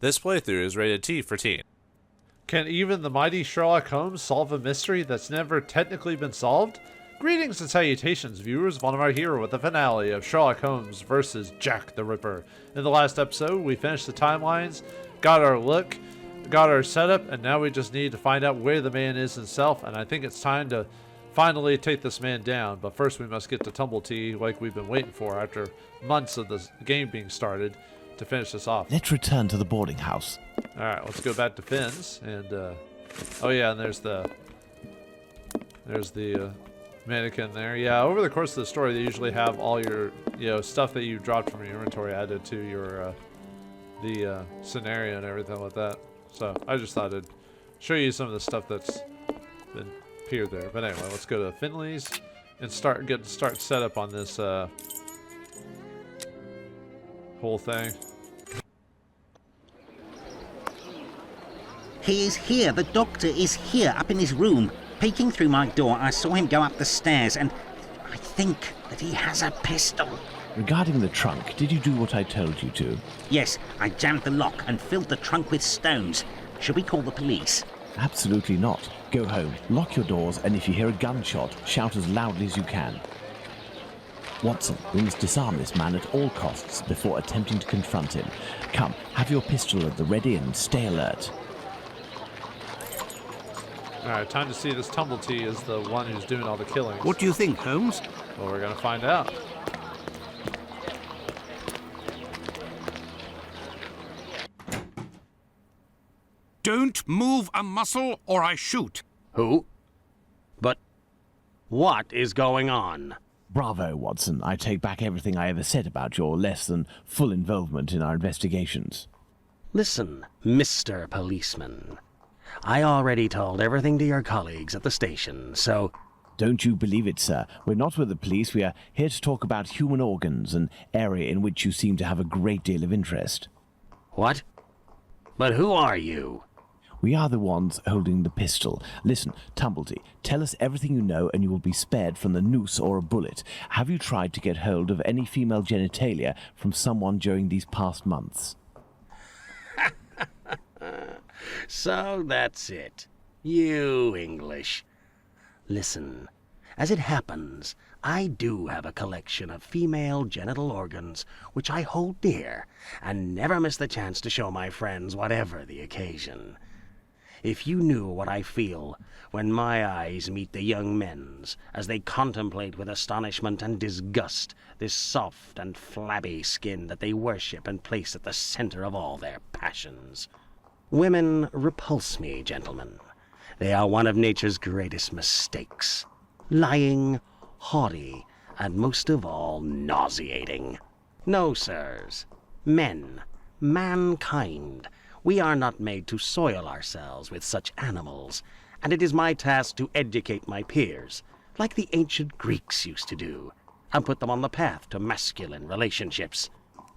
This playthrough is rated T for teen. Can even the mighty Sherlock Holmes solve a mystery that's never technically been solved? Greetings and salutations, viewers. Vauldemare here with the finale of Sherlock Holmes versus Jack the Ripper. In the last episode, we finished the timelines, got our look, got our setup, and now we just need to find out where the man is himself, and I think it's time to finally take this man down. But first we must get to Tumble Tea like we've been waiting for after months of the game being started to finish this off. Let's return to the boarding house. Alright, let's go back to Finn's, and oh yeah, and there's the mannequin there. Yeah, over the course of the story, they usually have all your, stuff that you dropped from your inventory added to your, the scenario and everything like that. So, I just thought I'd show you some of the stuff that's been appeared there. But anyway, let's go to Finley's and start set up on this, whole thing. He is here. The doctor is here, up in his room. Peeking through my door, I saw him go up the stairs, and I think that he has a pistol. Regarding the trunk, did you do what I told you to? Yes, I jammed the lock and filled the trunk with stones. Should we call the police? Absolutely not. Go home, lock your doors, and if you hear a gunshot, shout as loudly as you can. Watson, we must disarm this man at all costs before attempting to confront him. Come, have your pistol at the ready and stay alert. Alright, time to see this Tumble Tea is the one who's doing all the killings. What do you think, Holmes? Well, we're gonna find out. Don't move a muscle or I shoot. Who? But what is going on? Bravo, Watson. I take back everything I ever said about your less than full involvement in our investigations. Listen, Mr. Policeman. I already told everything to your colleagues at the station, so... Don't you believe it, sir. We're not with the police. We are here to talk about human organs, an area in which you seem to have a great deal of interest. What? But who are you? We are the ones holding the pistol. Listen, Tumblety, tell us everything you know and you will be spared from the noose or a bullet. Have you tried to get hold of any female genitalia from someone during these past months? So that's it. You English. Listen, as it happens, I do have a collection of female genital organs which I hold dear and never miss the chance to show my friends whatever the occasion. If you knew what I feel when my eyes meet the young men's as they contemplate with astonishment and disgust this soft and flabby skin that they worship and place at the center of all their passions. Women repulse me, gentlemen. They are one of nature's greatest mistakes. Lying, haughty, and most of all, nauseating. No, sirs. Men, mankind, we are not made to soil ourselves with such animals, and it is my task to educate my peers, like the ancient Greeks used to do, and put them on the path to masculine relationships,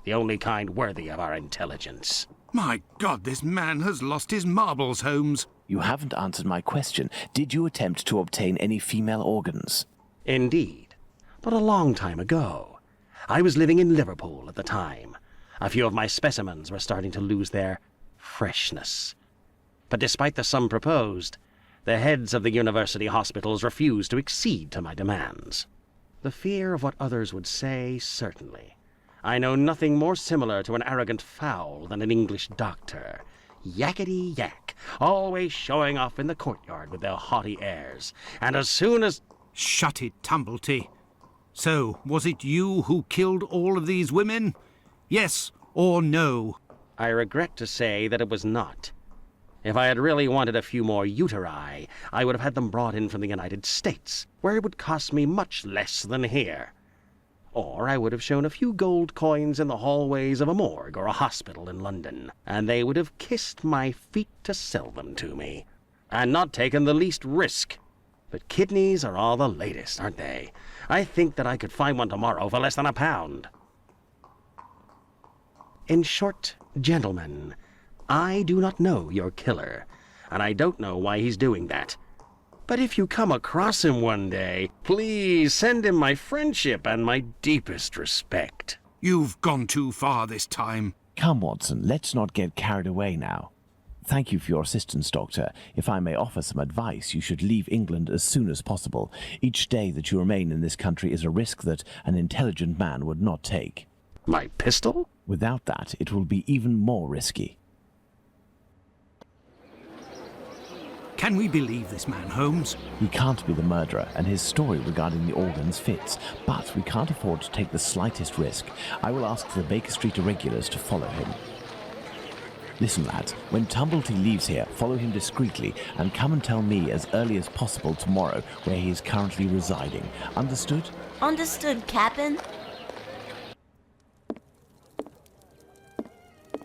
the only kind worthy of our intelligence. My God, this man has lost his marbles, Holmes. You haven't answered my question. Did you attempt to obtain any female organs? Indeed, but a long time ago. I was living in Liverpool at the time. A few of my specimens were starting to lose their freshness. But despite the sum proposed, the heads of the university hospitals refused to accede to my demands. The fear of what others would say, certainly. I know nothing more similar to an arrogant fowl than an English doctor. Yakety-yak, always showing off in the courtyard with their haughty airs. And as soon as... Shut it, Tumblety. So, was it you who killed all of these women? Yes or no? I regret to say that it was not. If I had really wanted a few more uteri, I would have had them brought in from the United States, where it would cost me much less than here. Or I would have shown a few gold coins in the hallways of a morgue or a hospital in London, and they would have kissed my feet to sell them to me, and not taken the least risk. But kidneys are all the latest, aren't they? I think that I could find one tomorrow for less than £1. In short, gentlemen, I do not know your killer, and I don't know why he's doing that. But if you come across him one day, please send him my friendship and my deepest respect. You've gone too far this time. Come, Watson, let's not get carried away now. Thank you for your assistance, Doctor. If I may offer some advice, you should leave England as soon as possible. Each day that you remain in this country is a risk that an intelligent man would not take. My pistol? Without that, it will be even more risky. Can we believe this man, Holmes? He can't be the murderer, and his story regarding the organs fits. But we can't afford to take the slightest risk. I will ask the Baker Street irregulars to follow him. Listen, lads, when Tumblety leaves here, follow him discreetly and come and tell me as early as possible tomorrow where he is currently residing. Understood? Understood, Captain.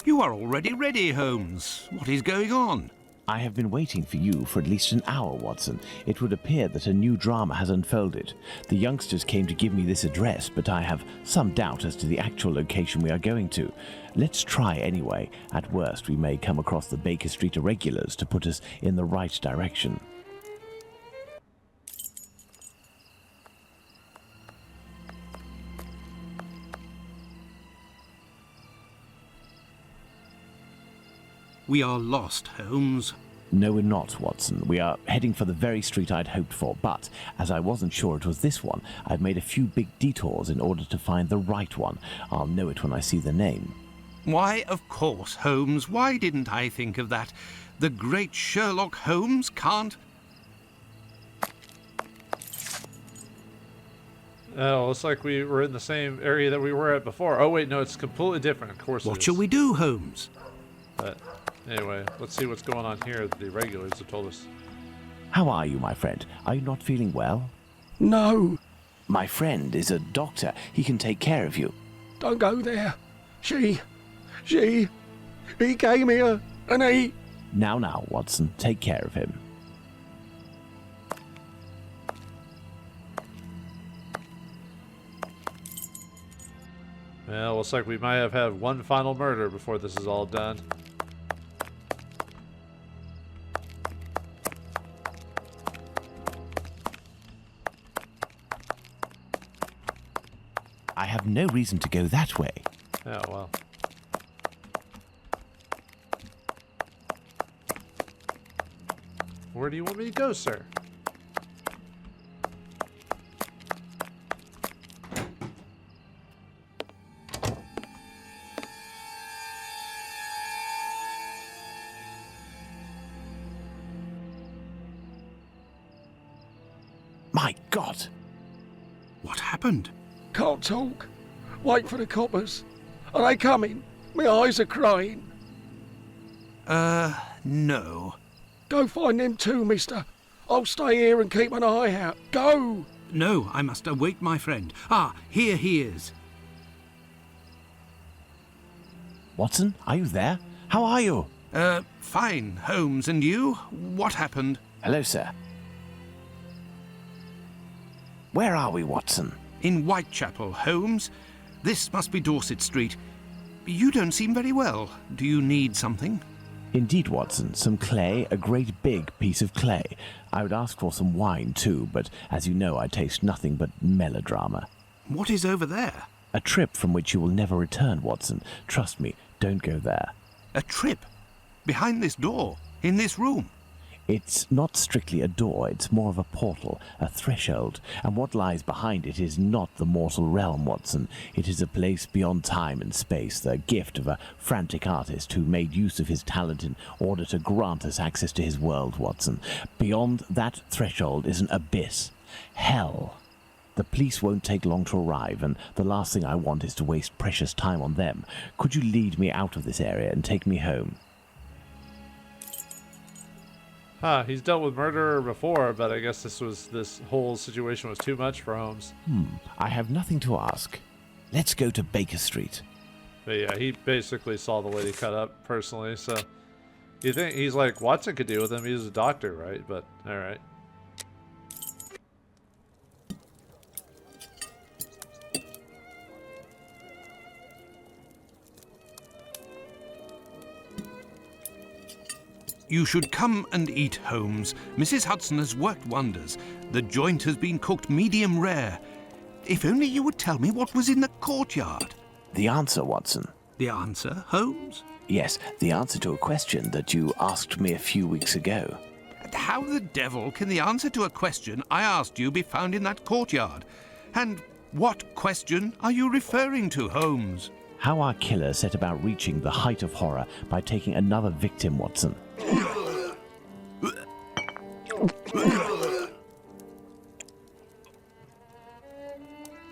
You are already ready, Holmes. What is going on? I have been waiting for you for at least an hour, Watson. It would appear that a new drama has unfolded. The youngsters came to give me this address, but I have some doubt as to the actual location we are going to. Let's try anyway. At worst, we may come across the Baker Street irregulars to put us in the right direction. We are lost, Holmes. No, we're not, Watson. We are heading for the very street I'd hoped for, but as I wasn't sure it was this one, I've made a few big detours in order to find the right one. I'll know it when I see the name. Why, of course, Holmes. Why didn't I think of that? The great Sherlock Holmes can't... Oh, looks like we were in the same area that we were at before. Oh, wait, no, it's completely different. Of course What shall we do, Holmes? But anyway, let's see what's going on here that the regulars have told us. How are you, my friend? Are you not feeling well? No, My friend is a doctor. He can take care of you. don't go there. He came here and he... Now, Watson, take care of him. Well, looks like we might have had one final murder before this is all done. I have no reason to go that way. Oh, well. Where do you want me to go, sir? My God! What happened? Can't talk. Wait for the coppers. Are they coming? My eyes are crying. No. Go find them too, mister. I'll stay here and keep an eye out. Go! No, I must await my friend. Ah, here he is. Watson, are you there? How are you? Fine, Holmes. And you? What happened? Hello, sir. Where are we, Watson? In Whitechapel, Holmes. This must be Dorset Street. You don't seem very well. Do you need something? Indeed, Watson. Some clay, a great big piece of clay. I would ask for some wine, too, but as you know, I taste nothing but melodrama. What is over there? A trip from which you will never return, Watson. Trust me, don't go there. A trip? Behind this door? In this room? It's not strictly a door, it's more of a portal, a threshold, and what lies behind it is not the mortal realm, Watson. It is a place beyond time and space, the gift of a frantic artist who made use of his talent in order to grant us access to his world, Watson. Beyond that threshold is an abyss. Hell. The police won't take long to arrive, and the last thing I want is to waste precious time on them. Could you lead me out of this area and take me home? He's dealt with murder before, but I guess this whole situation was too much for Holmes. I have nothing to ask. Let's go to Baker Street. But yeah, he basically saw the lady cut up personally, so you think he's like, Watson could deal with him, he's a doctor, right? But alright. You should come and eat, Holmes. Mrs. Hudson has worked wonders. The joint has been cooked medium rare. If only you would tell me what was in the courtyard. The answer, Watson. The answer, Holmes? Yes, the answer to a question that you asked me a few weeks ago. How the devil can the answer to a question I asked you be found in that courtyard? And what question are you referring to, Holmes? How our killer set about reaching the height of horror by taking another victim, Watson.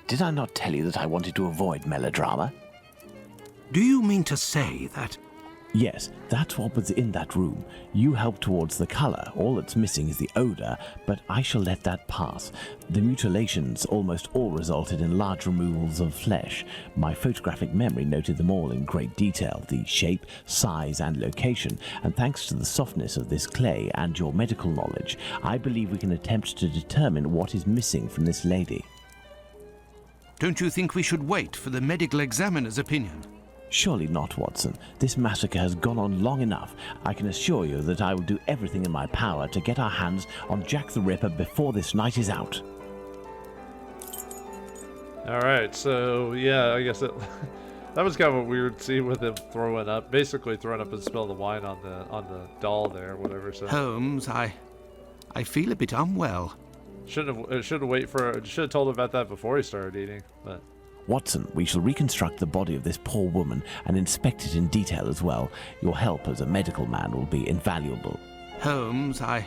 Did I not tell you that I wanted to avoid melodrama? Do you mean to say that... Yes, that's what was in that room. You helped towards the colour. All that's missing is the odour, but I shall let that pass. The mutilations almost all resulted in large removals of flesh. My photographic memory noted them all in great detail, the shape, size and location, and thanks to the softness of this clay and your medical knowledge, I believe we can attempt to determine what is missing from this lady. Don't you think we should wait for the medical examiner's opinion? Surely not, Watson. This massacre has gone on long enough. I can assure you that I will do everything in my power to get our hands on Jack the Ripper before this night is out. Alright, so yeah, I guess that was kind of a weird scene with him basically throwing up and spilling the wine on the doll there, whatever. So Holmes, I feel a bit unwell. should have told him about that before he started eating, but... Watson, we shall reconstruct the body of this poor woman and inspect it in detail as well. Your help as a medical man will be invaluable. Holmes, I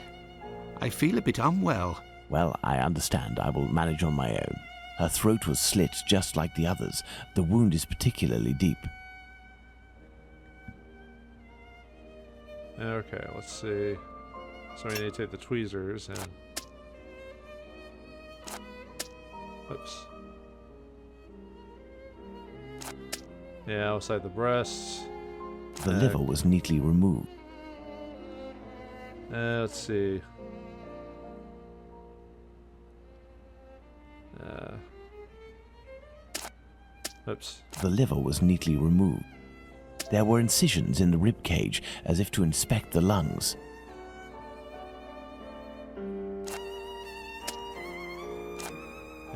feel a bit unwell. Well, I understand. I will manage on my own. Her throat was slit just like the others. The wound is particularly deep. Okay, let's see. So we need to take the tweezers and... Oops. Yeah, outside the breasts. The liver was neatly removed. Let's see. Oops. The liver was neatly removed. There were incisions in the rib cage as if to inspect the lungs.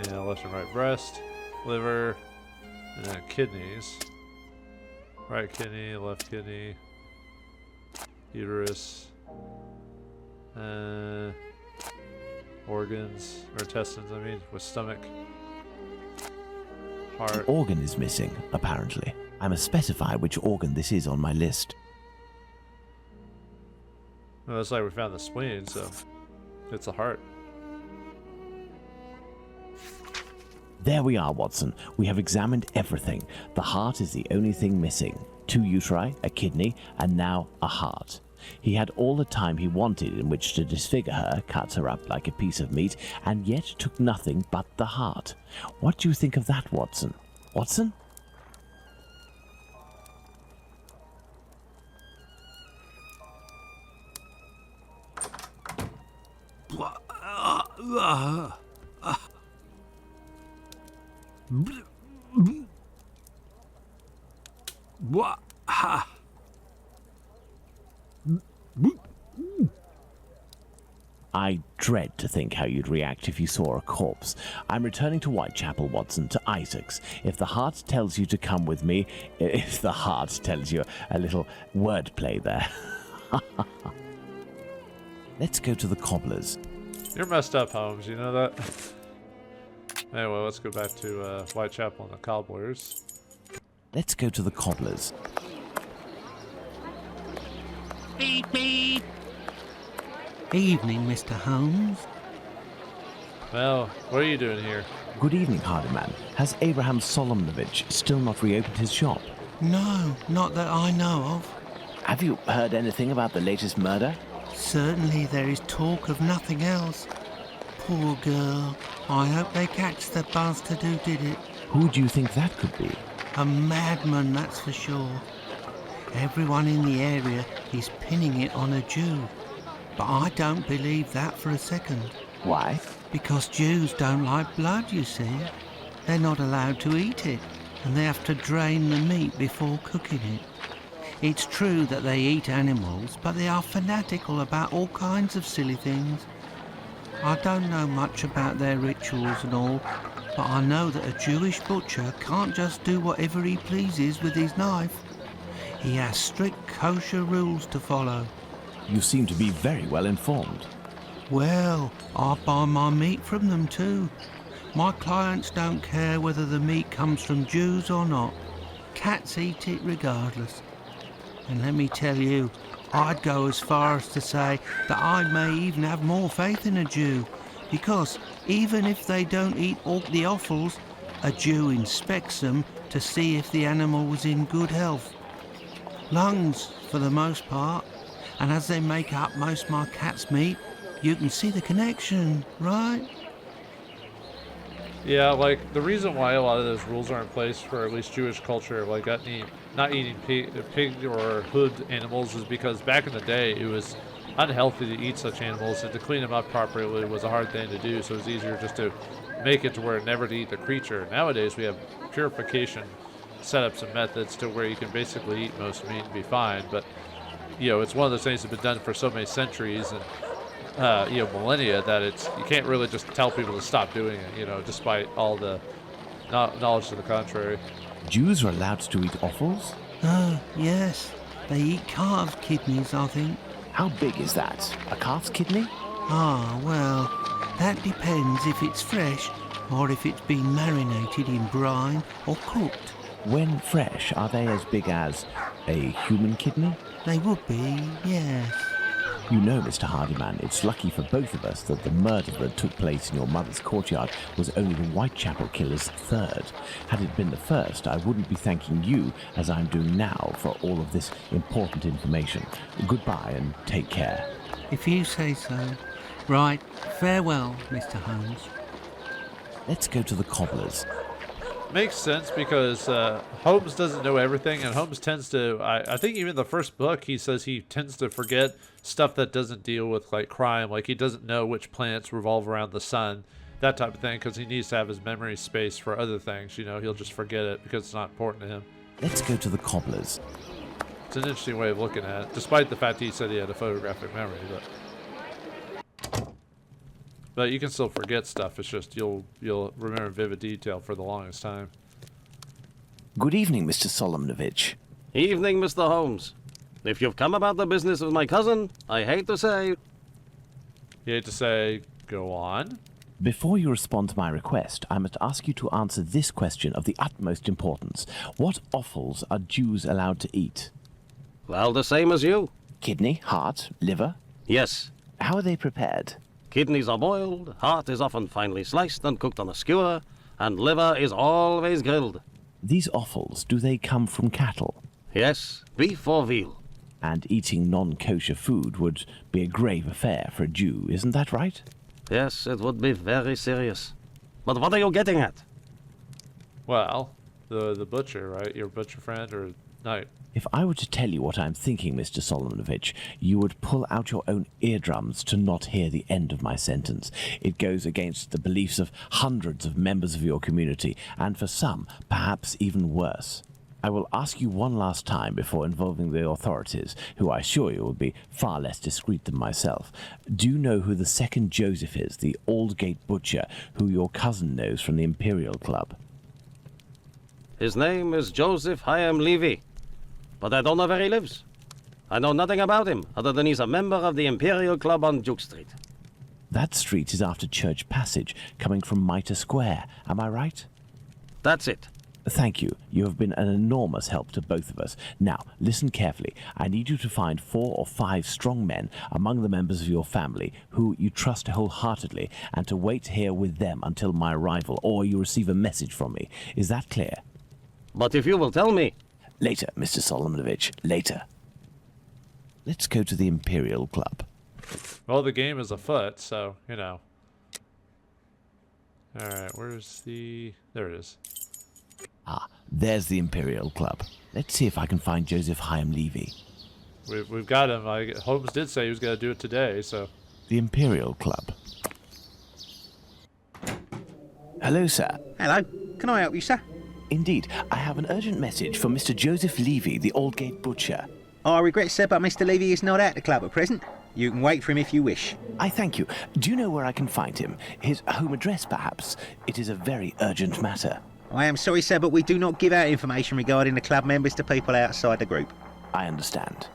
Yeah, left and right breast, liver, and then kidneys. Right kidney, left kidney, uterus, organs, or intestines, I mean, with stomach, heart. An organ is missing, apparently. I must specify which organ this is on my list. Well, looks like we found the spleen, so it's the heart. There we are, Watson. We have examined everything. The heart is the only thing missing. 2 uteri, a kidney, and now a heart. He had all the time he wanted in which to disfigure her, cut her up like a piece of meat, and yet took nothing but the heart. What do you think of that, Watson? Watson? I dread to think how you'd react if you saw a corpse. I'm returning to Whitechapel, Watson, to Isaac's. If the heart tells you to come with me, if the heart tells you a little wordplay there. Let's go to the cobbler's. You're messed up, Holmes, you know that? Anyway, let's go back to Whitechapel and the cobblers. Let's go to the cobbler's. Beep, beep. Evening, Mr. Holmes. Well, what are you doing here? Good evening, Hardyman. Has Abraham Solomonovich still not reopened his shop? No, not that I know of. Have you heard anything about the latest murder? Certainly there is talk of nothing else. Poor girl. I hope they catch the bastard who did it. Who do you think that could be? A madman, that's for sure. Everyone in the area is pinning it on a Jew. But I don't believe that for a second. Why? Because Jews don't like blood, you see. They're not allowed to eat it, and they have to drain the meat before cooking it. It's true that they eat animals, but they are fanatical about all kinds of silly things. I don't know much about their rituals and all, but I know that a Jewish butcher can't just do whatever he pleases with his knife. He has strict kosher rules to follow. You seem to be very well informed. Well, I buy my meat from them too. My clients don't care whether the meat comes from Jews or not. Cats eat it regardless. And let me tell you, I'd go as far as to say that I may even have more faith in a Jew, because even if they don't eat all the offals, a Jew inspects them to see if the animal was in good health. Lungs, for the most part, and as they make up most of my cat's meat, you can see the connection, right? Yeah, like, the reason why a lot of those rules are in place for at least Jewish culture, like not eating pig or hood animals, is because back in the day it was unhealthy to eat such animals, and to clean them up properly was a hard thing to do, so it was easier just to make it to where never to eat the creature. Nowadays we have purification setups and methods to where you can basically eat most meat and be fine, but, you know, it's one of those things that have been done for so many centuries and millennia, that you can't really just tell people to stop doing it, despite all the knowledge to the contrary. Jews are allowed to eat offals? Oh, yes. They eat calves' kidneys, I think. How big is that? A calf's kidney? Ah, well, that depends if it's fresh or if it's been marinated in brine or cooked. When fresh, are they as big as a human kidney? They would be, yes. You know, Mr. Hardyman, it's lucky for both of us that the murder that took place in your mother's courtyard was only the Whitechapel killer's third. Had it been the first, I wouldn't be thanking you, as I'm doing now, for all of this important information. Goodbye and take care. If you say so. Right, farewell, Mr. Holmes. Let's go to the cobbler's. Makes sense, because Holmes doesn't know everything, and Holmes tends to, I think even the first book, he says he tends to forget stuff that doesn't deal with, like, crime. Like, he doesn't know which planets revolve around the sun, that type of thing, because he needs to have his memory space for other things. He'll just forget it because it's not important to him. Let's go to the cobbler's. It's an interesting way of looking at it, despite the fact he said he had a photographic memory, but you can still forget stuff. It's just you'll remember vivid detail for the longest time. Good evening, Mr. Solomonovich. Evening, Mr. Holmes. If you've come about the business of my cousin, I hate to say... You hate to say, go on? Before you respond to my request, I must ask you to answer this question of the utmost importance. What offals are Jews allowed to eat? Well, the same as you. Kidney, heart, liver? Yes. How are they prepared? Kidneys are boiled, heart is often finely sliced and cooked on a skewer, and liver is always grilled. These offals, do they come from cattle? Yes, beef or veal. And eating non-kosher food would be a grave affair for a Jew, isn't that right? Yes, it would be very serious. But what are you getting at? Well, the butcher, right? Your butcher friend, or no? If I were to tell you what I'm thinking, Mr. Solomonovich, you would pull out your own eardrums to not hear the end of my sentence. It goes against the beliefs of hundreds of members of your community, and for some, perhaps even worse. I will ask you one last time before involving the authorities, who I assure you will be far less discreet than myself. Do you know who the second Joseph is, the Aldgate butcher, who your cousin knows from the Imperial Club? His name is Joseph Chaim Levy, but I don't know where he lives. I know nothing about him, other than he's a member of the Imperial Club on Duke Street. That street is after Church Passage, coming from Mitre Square, am I right? That's it. Thank you. You have been an enormous help to both of us. Now, listen carefully. I need you to find 4 or 5 strong men among the members of your family who you trust wholeheartedly, and to wait here with them until my arrival, or you receive a message from me. Is that clear? But if you will tell me... Later, Mr. Solomonovich, later. Let's go to the Imperial Club. Well, the game is afoot, so, Alright, where's the... There it is. Ah, there's the Imperial Club. Let's see if I can find Joseph Chaim Levy. We've got him. Holmes did say he was going to do it today, so... The Imperial Club. Hello, sir. Hello. Can I help you, sir? Indeed, I have an urgent message for Mr. Joseph Levy, the Aldgate butcher. I regret, sir, but Mr. Levy is not at the club at present. You can wait for him if you wish. I thank you. Do you know where I can find him? His home address, perhaps? It is a very urgent matter. I am sorry, sir, but we do not give out information regarding the club members to people outside the group. I understand.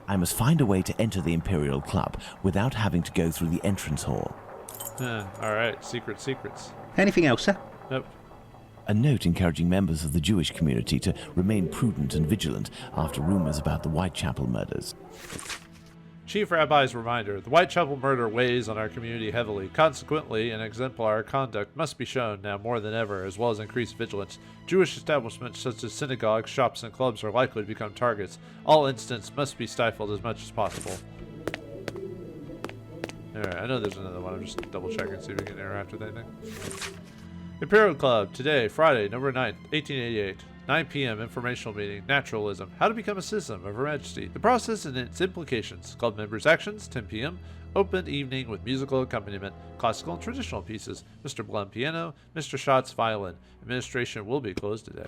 I must find a way to enter the Imperial Club without having to go through the entrance hall. Alright, secrets. Anything else, sir? Nope. A note encouraging members of the Jewish community to remain prudent and vigilant after rumors about the Whitechapel murders. Chief Rabbi's reminder, the Whitechapel murder weighs on our community heavily. Consequently, an exemplar conduct must be shown now more than ever, as well as increased vigilance. Jewish establishments such as synagogues, shops, and clubs are likely to become targets. All incidents must be stifled as much as possible. Alright, I know there's another one. I'm just double checking, see if we can interact with anything. Imperial Club, today, Friday, November 9th, 1888. 9 p.m. informational meeting. Naturalism. How to become a citizen of Her Majesty. The process and its implications. Club members' actions. 10 p.m. Open evening with musical accompaniment. Classical and traditional pieces. Mr. Blum piano. Mr. Schatz violin. Administration will be closed today.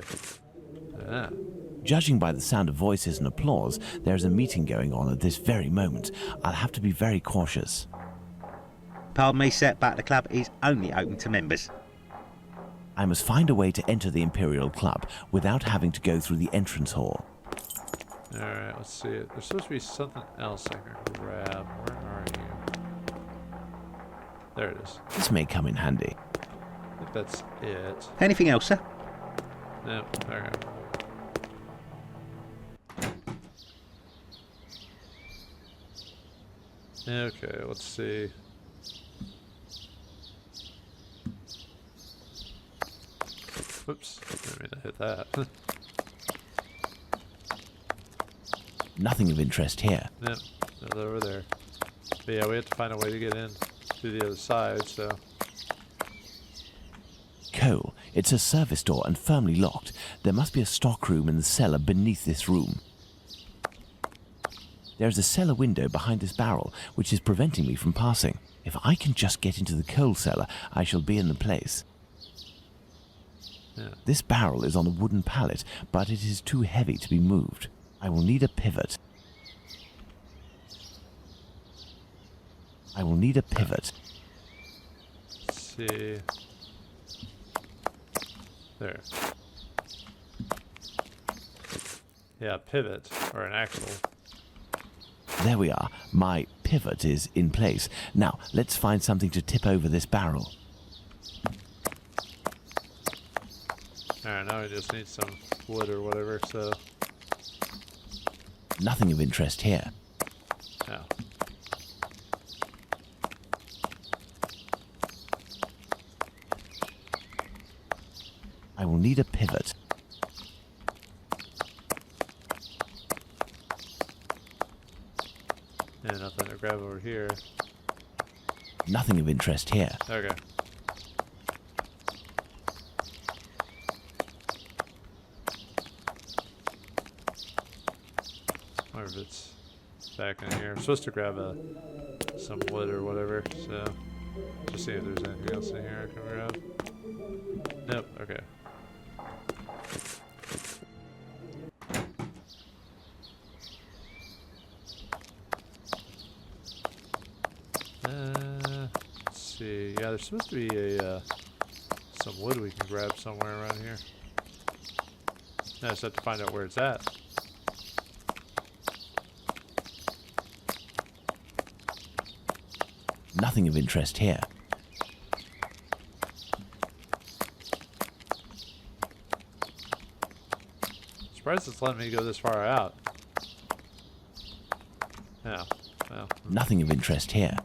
Judging by the sound of voices and applause, there is a meeting going on at this very moment. I'll have to be very cautious. Pardon me, sir, but the club is only open to members. I must find a way to enter the Imperial Club without having to go through the entrance hall. Alright, let's see it. There's supposed to be something else I can grab. Where are you? There it is. This may come in handy. I think that's it. Anything else, sir? No, alright. Okay, let's see. Whoops, didn't mean to hit that. Nothing of interest here. No, no, over there. But yeah, we have to find a way to get in through the other side, so. Cole, it's a service door and firmly locked. There must be a stockroom in the cellar beneath this room. There is a cellar window behind this barrel, which is preventing me from passing. If I can just get into the coal cellar, I shall be in the place. Yeah. This barrel is on a wooden pallet, but it is too heavy to be moved. I will need a pivot. Let's see. There. Yeah, pivot, or an axle. There we are. My pivot is in place. Now, let's find something to tip over this barrel. Alright, now we just need some wood or whatever, so. Nothing of interest here. No. I will need a pivot. Yeah, nothing to grab over here. Nothing of interest here. Okay. Or if it's back in here. I'm supposed to grab some wood or whatever, so just see if there's anything else in here I can grab. Nope, okay. Let's see. Yeah, there's supposed to be some wood we can grab somewhere around here. I just have to find out where it's at. Nothing of interest here. Surprised it's letting me go this far out. Yeah, well. Nothing of interest here.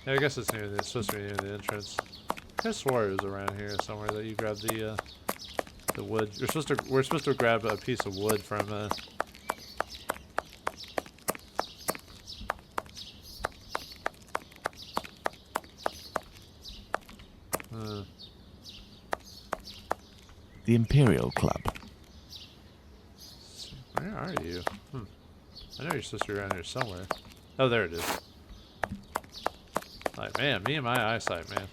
Yeah, I guess it's supposed to be near the entrance. I could have swore it was around here somewhere that you grabbed the wood. We're supposed to grab a piece of wood from The Imperial Club. Where are you? I know you're supposed to be around here somewhere. Oh, there it is. Like, man, me and my eyesight, man.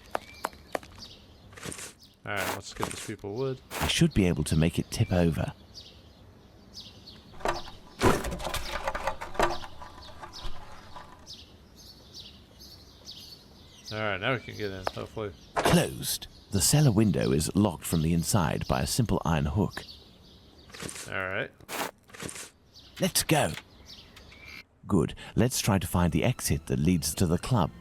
Alright, let's get this piece of wood. I should be able to make it tip over. Alright, now we can get in, hopefully. Closed. The cellar window is locked from the inside by a simple iron hook. Alright. Let's go. Good. Let's try to find the exit that leads to the club.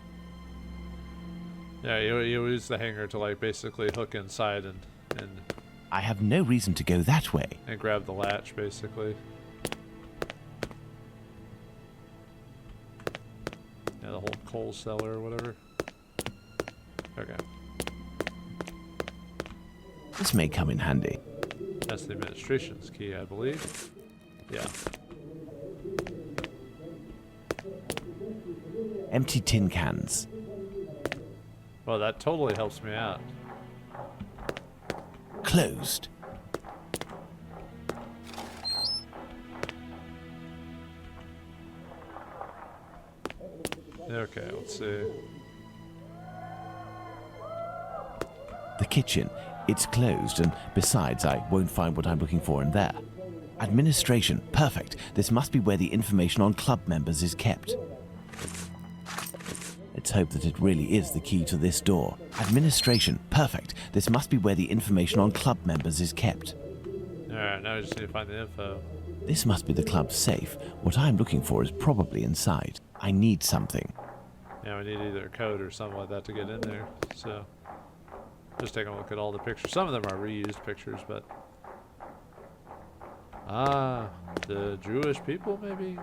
Yeah, you use the hanger to like basically hook inside and I have no reason to go that way. grab the latch basically. Yeah, the whole coal cellar or whatever. Okay. This may come in handy. That's the administration's key, I believe. Yeah. Empty tin cans. Well, that totally helps me out. Closed. Okay, let's see. The kitchen. It's closed, and besides, I won't find what I'm looking for in there. Administration. Perfect. This must be where the information on club members is kept. Let's hope that it really is the key to this door. Administration. Perfect. This must be where the information on club members is kept. Alright, now we just need to find the info. This must be the club's safe. What I'm looking for is probably inside. I need something. Yeah, we need either a code or something like that to get in there. So, just taking a look at all the pictures. Some of them are reused pictures, but... Ah, the Jewish people, maybe?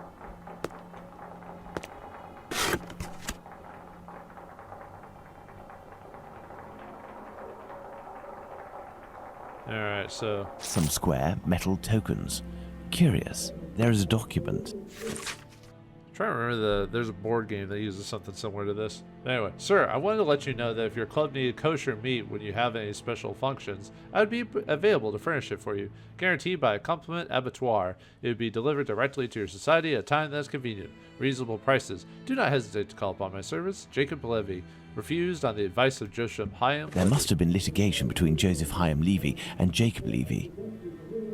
Alright, so... Some square metal tokens. Curious. There is a document. I'm trying to remember there's a board game that uses something similar to this. Anyway, sir, I wanted to let you know that if your club needed kosher meat when you have any special functions, I would be available to furnish it for you. Guaranteed by a compliment abattoir. It would be delivered directly to your society at a time that's convenient. Reasonable prices. Do not hesitate to call upon my service. Jacob Levy. Refused on the advice of Joseph Hyam. There must have been litigation between Joseph Hyam Levy and Jacob Levy.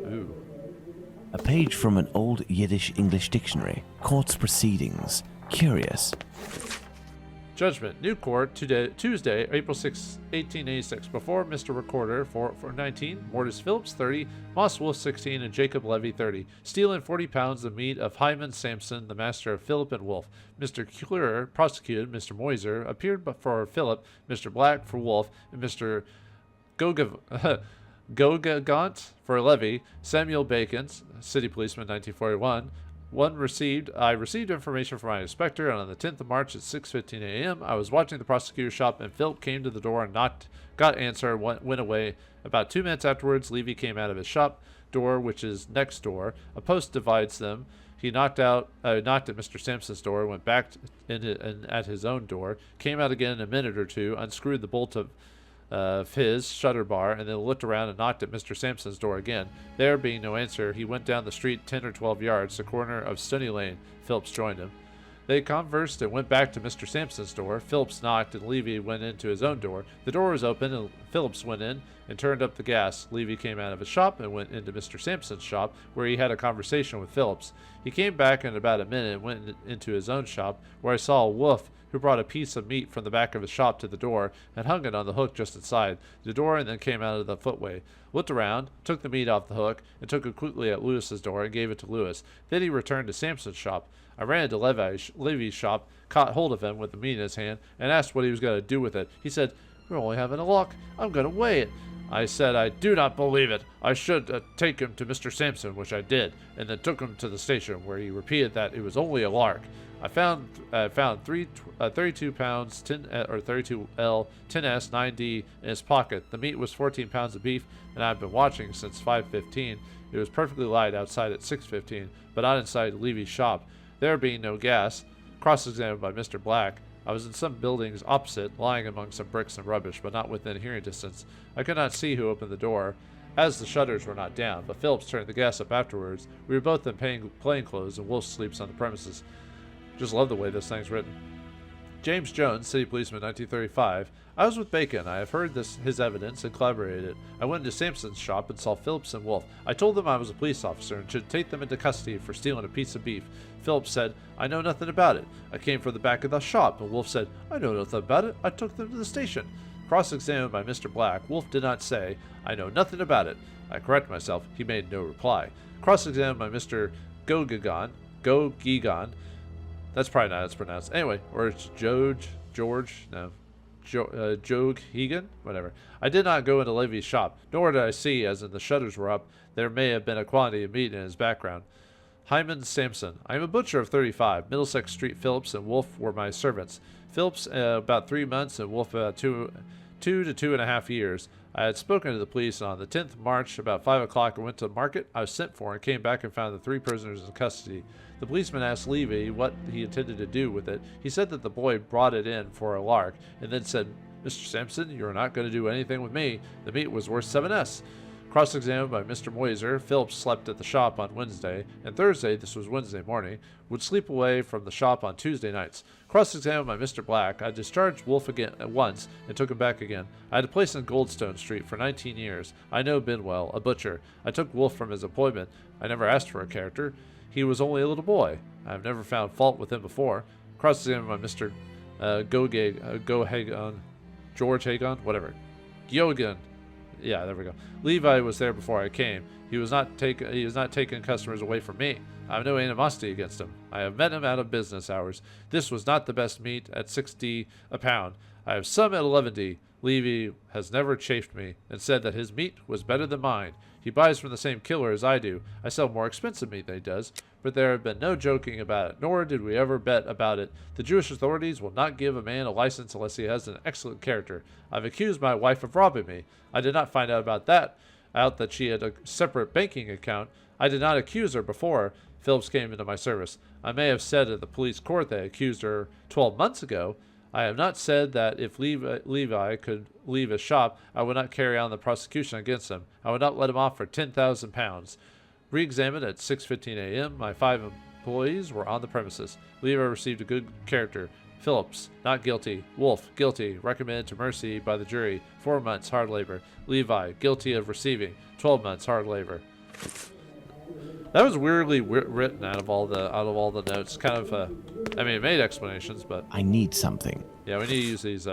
Ooh. A page from an old Yiddish-English dictionary. Court's proceedings. Curious. Judgment. New court. Tuesday, April 6, 1886. Before Mr. Recorder, for 19, Mortis Phillips, 30, Moss Wolf, 16, and Jacob Levy, 30. Stealing 40 pounds of meat of Hyman Sampson, the master of Philip and Wolf. Mr. Curer, prosecuted. Mr. Moiser, appeared for Philip. Mr. Black for Wolf. And Mr. Gogagant for Levy. Samuel Bacon, city policeman, 1941. I received information from my inspector, and on the 10th of March at 6:15 a.m., I was watching the prosecutor's shop, and Philip came to the door and got answer, went away. About 2 minutes afterwards, Levy came out of his shop door, which is next door. A post divides them. He knocked at Mr. Sampson's door, went back at his own door, came out again in a minute or two, unscrewed the bolt of his shutter bar, and then looked around and knocked at Mr. Sampson's door again. There being no answer, he went down the street 10 or 12 yards, the corner of Stony Lane. Phillips joined him. They conversed and went back to Mr. Sampson's door. Phillips knocked, and Levy went into his own door. The door was open, and Phillips went in and turned up the gas. Levy came out of his shop and went into Mr. Sampson's shop, where he had a conversation with Phillips. He came back in about a minute and went into his own shop, where I saw a wolf who brought a piece of meat from the back of his shop to the door and hung it on the hook just inside the door, and then came out of the footway, looked around, took the meat off the hook, and took it quickly at Lewis's door and gave it to Lewis. Then he returned to Sampson's shop. I ran into Levy's shop, caught hold of him with the meat in his hand, and asked what he was going to do with it. He said, "We're only having a look. I'm going to weigh it." I said, "I do not believe it. I should take him to Mr. Sampson," which I did, and then took him to the station, where he repeated that it was only a lark. I found 32 pounds 32L 10S 9D in his pocket. The meat was 14 pounds of beef, and I had been watching since 5:15. It was perfectly light outside at 6:15, but not inside Levy's shop. There being no gas, cross-examined by Mr. Black, I was in some buildings opposite, lying among some bricks and rubbish, but not within hearing distance. I could not see who opened the door, as the shutters were not down, but Phillips turned the gas up afterwards. We were both in plain clothes, and Wolf sleeps on the premises. Just love the way this thing's written. James Jones, city policeman, 1935. I was with Bacon. I have heard his evidence and collaborated. I went into Sampson's shop and saw Phillips and Wolf. I told them I was a police officer and should take them into custody for stealing a piece of beef. Phillips said, I know nothing about it. I came from the back of the shop, and Wolf said, I know nothing about it. I took them to the station. Cross-examined by Mr. Black, Wolf did not say, I know nothing about it. I correct myself. He made no reply. Cross-examined by Mr. Gogigon. That's probably not how it's pronounced. Anyway, or it's George, no. Jogue Hegan? Whatever. I did not go into Levy's shop, nor did I see, as in the shutters were up, there may have been a quantity of meat in his background. Hyman Sampson. I am a butcher of 35. Middlesex Street. Phillips and Wolf were my servants. Phillips about 3 months and Wolf about 2 to 2.5 years. I had spoken to the police, and on the 10th of March, about 5 o'clock, I went to the market. I was sent for and came back and found the 3 prisoners in custody. The policeman asked Levy what he intended to do with it. He said that the boy brought it in for a lark, and then said, Mr. Sampson, you are not going to do anything with me. The meat was worth 7s. Cross-examined by Mr. Moiser, Phillips slept at the shop on Wednesday, and Thursday, this was Wednesday morning, would sleep away from the shop on Tuesday nights. Cross-examined by Mr. Black, I discharged Wolf again at once and took him back again. I had a place in Goldstone Street for 19 years. I know Binwell, a butcher. I took Wolf from his employment. I never asked for a character. He was only a little boy. I have never found fault with him before. Cross-examined by Mr. George Hagon, whatever. Gyogan. Yeah, there we go. Levi was there before I came. He was not taking customers away from me. I have no animosity against him. I have met him out of business hours. This was not the best meat at 60 a pound. I have some at 11d. Levy has never chaffed me and said that his meat was better than mine. He buys from the same killer as I do. I sell more expensive meat than he does, but there have been no joking about it, nor did we ever bet about it. The Jewish authorities will not give a man a license unless he has an excellent character. I've accused my wife of robbing me. I did not find out that she had a separate banking account. I did not accuse her before Phillips came into my service. I may have said at the police court they accused her 12 months ago. I have not said that if Levi could leave his shop, I would not carry on the prosecution against him. I would not let him off for 10,000 pounds. Re-examined at 6:15 a.m. My 5 employees were on the premises. Levi received a good character. Phillips, not guilty. Wolf, guilty. Recommended to mercy by the jury. 4 months hard labor. Levi, guilty of receiving. 12 months hard labor. That was weirdly written out of all the notes. Kind of, I mean, it made explanations, but I need something. Yeah, we need to use these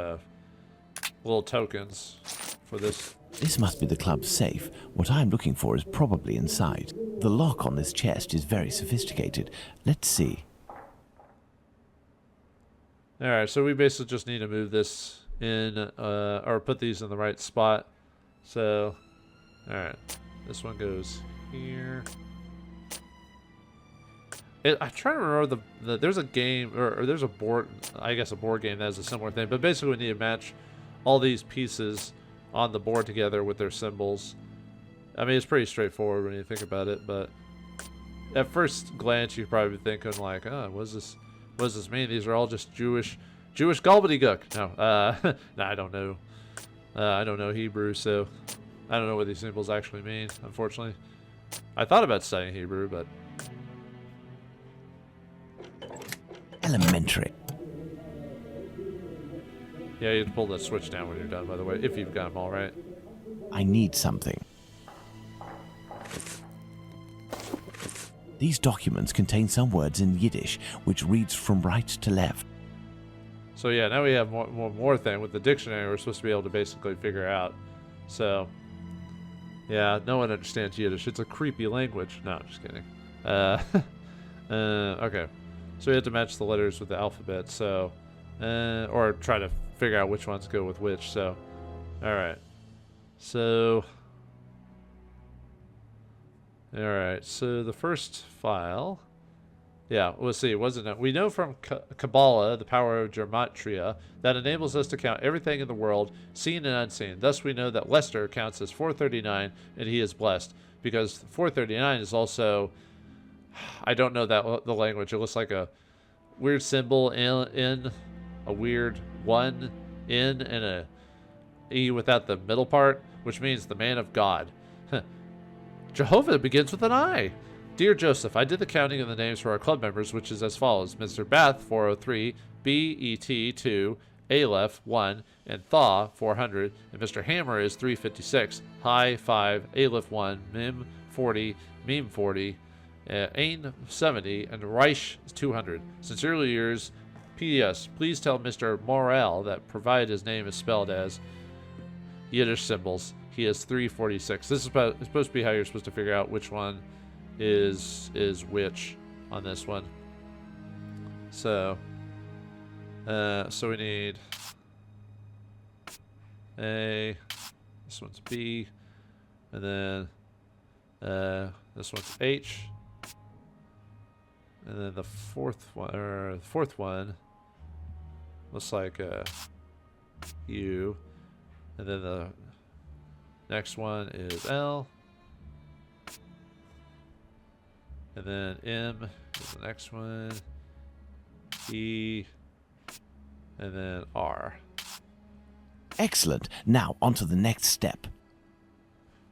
little tokens for this. This must be the club's safe. What I'm looking for is probably inside. The lock on this chest is very sophisticated. Let's see. All right, so we basically just need to move this in, or put these in the right spot. So, all right, this one goes here. I'm trying to remember there's a game, or there's a board, I guess a board game that has a similar thing, but basically we need to match all these pieces on the board together with their symbols. I mean, it's pretty straightforward when you think about it, but at first glance you'd probably be thinking like, oh, what does this mean? These are all just Jewish gobbledygook. No, no, I don't know. I don't know Hebrew, so I don't know what these symbols actually mean, unfortunately. I thought about studying Hebrew, but Elementary. yeah, you have to pull that switch down when you're done, by the way, if you've got them all right. I need something. These documents contain some words in Yiddish, which reads from right to left. So yeah, now we have more thing with the dictionary we're supposed to be able to basically figure out. So yeah, no one understands Yiddish. It's a creepy language. No, I'm just kidding. Okay. So we have to match the letters with the alphabet, so or try to figure out which ones go with which, so alright. So alright, so the first file, yeah, we'll see, wasn't it? We know from Kabbalah, the power of gematria, that enables us to count everything in the world, seen and unseen. Thus we know that Lester counts as 439, and he is blessed, because 439 is also, I don't know the language. It looks like a weird symbol in a weird one in and a E without the middle part, which means the man of God. Jehovah begins with an I. Dear Joseph, I did the counting of the names for our club members, which is as follows. Mr. Bath, 403, BET 2, Aleph 1, and Thaw 400, and Mr. Hammer is 356, High 5, Aleph 1, Mim 40, Meme 40, Ain 70, and Reich 200. Sincerely yours, P.S. Please tell Mr. Morel that provided his name is spelled as Yiddish symbols, he is 346. This is supposed to be how you're supposed to figure out which one is which on this one. So we need A, this one's B, and then this one's H, and then the fourth one looks like U, and then the next one is L, and then M is the next one, E, and then R. Excellent. Now, on to the next step.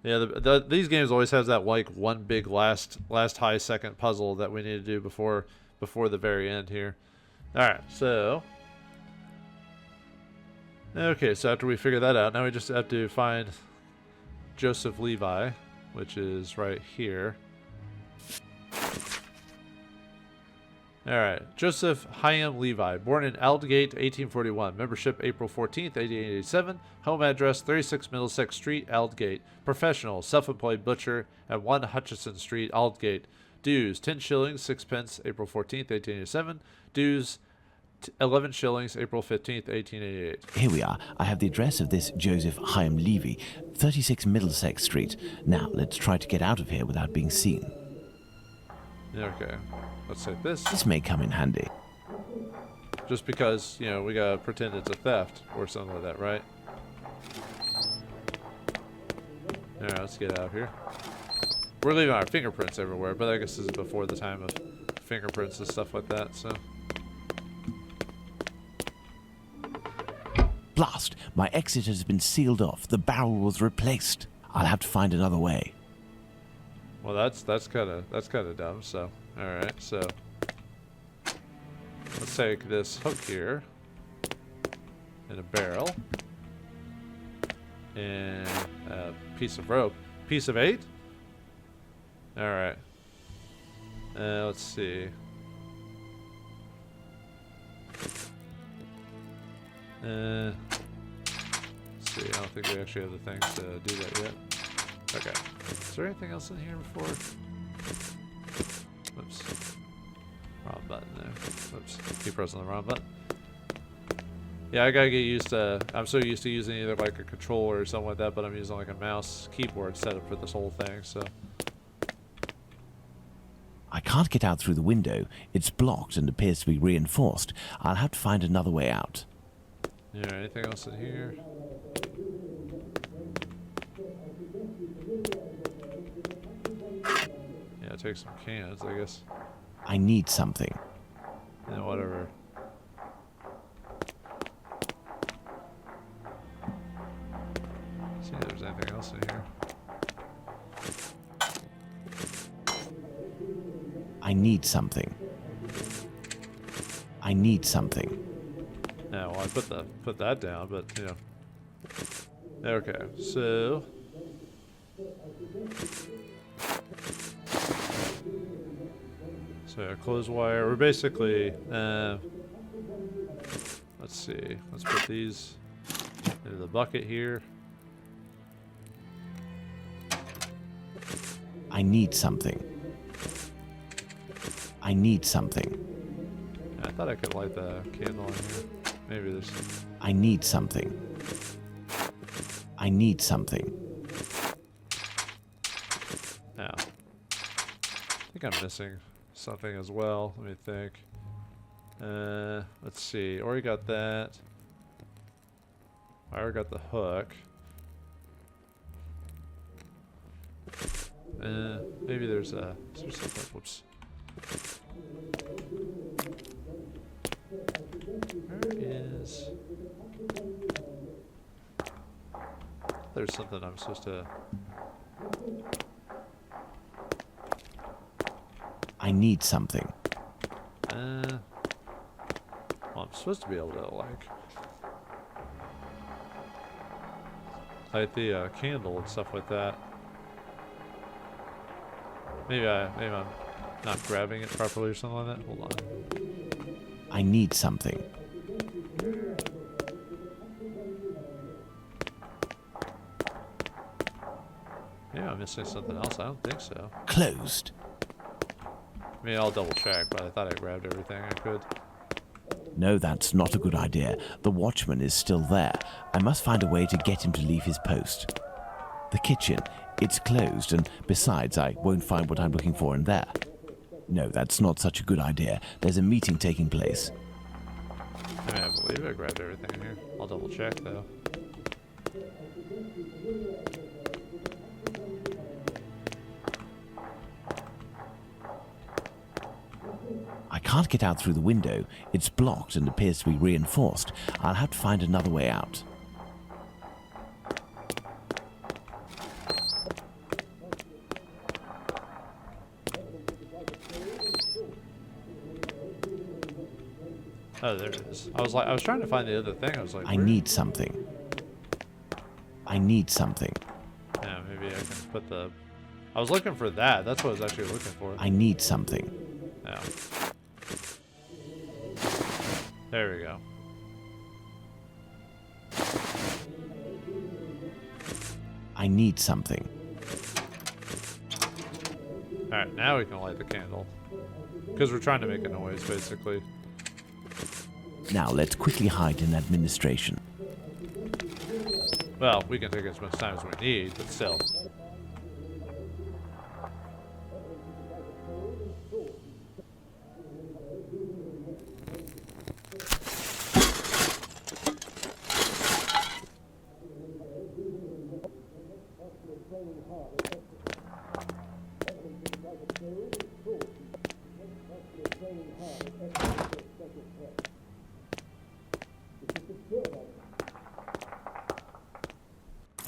Yeah, these games always has that like one big last high second puzzle that we need to do before the very end here. All right, so after we figure that out, now we just have to find Joseph Levi, which is right here. All right, Joseph Hyam Levi, born in Aldgate, 1841. Membership April 14th, 1887. Home address 36 Middlesex Street, Aldgate. Professional, self-employed butcher at 1 Hutchison Street, Aldgate. Dues 10 shillings 6 pence, April 14th, 1887. Dues 11 shillings, April 15th, 1888. Here we are. I have the address of this Joseph Hyam Levy, 36 Middlesex Street. Now, let's try to get out of here without being seen. Okay, let's take this. This may come in handy. Just because, you know, we gotta pretend it's a theft or something like that, right? Alright, let's get out of here. We're leaving our fingerprints everywhere, but I guess this is before the time of fingerprints and stuff like that, so. Blast! My exit has been sealed off. The barrel was replaced. I'll have to find another way. Well, that's kind of dumb. So, all right. So, let's take this hook here and a barrel and a piece of rope. Piece of 8. All right. Let's see. Let's see. I don't think we actually have the things to do that yet. Okay. Is there anything else in here before? Whoops. Wrong button there. Whoops. Keep pressing the wrong button. Yeah, I gotta get used to... I'm so used to using either like a controller or something like that, but I'm using like a mouse keyboard setup for this whole thing, so... I can't get out through the window. It's blocked and appears to be reinforced. I'll have to find another way out. Yeah, anything else in here? Yeah, take some cans, I guess. I need something. Yeah, whatever. See if there's anything else in here. I need something. I need something. Yeah, well, I put that down, but you know. Okay, so close wire. We're basically let's see. Let's put these into the bucket here. I need something. I need something. I thought I could light the candle in here. Maybe there's... I need something. I need something. Now, I think I'm missing something as well. Let me think. Let's see. Already got that. I already got the hook. Maybe there's a... Is there something? Whoops. Where is... There's something I'm supposed to... I need something. Well, I'm supposed to be able to, like... light the candle and stuff like that. Maybe I'm not grabbing it properly or something like that. Hold on. I need something. Maybe I'm missing something else. I don't think so. Closed. I mean, I'll double check, but I thought I grabbed everything I could. No, that's not a good idea. The watchman is still there. I must find a way to get him to leave his post. The kitchen, it's closed, and besides, I won't find what I'm looking for in there. No, that's not such a good idea. There's a meeting taking place. I mean, I believe I grabbed everything in here. I'll double check, though. I can't get out through the window. It's blocked and appears to be reinforced. I'll have to find another way out. Oh, there it is. I was trying to find the other thing. I was like, I need something. I need something. Yeah, maybe I can put the... I was looking for that. That's what I was actually looking for. I need something. Yeah. There we go. I need something. Alright, now we can light the candle. Because we're trying to make a noise, basically. Now let's quickly hide in administration. Well, we can take as much time as we need, but still.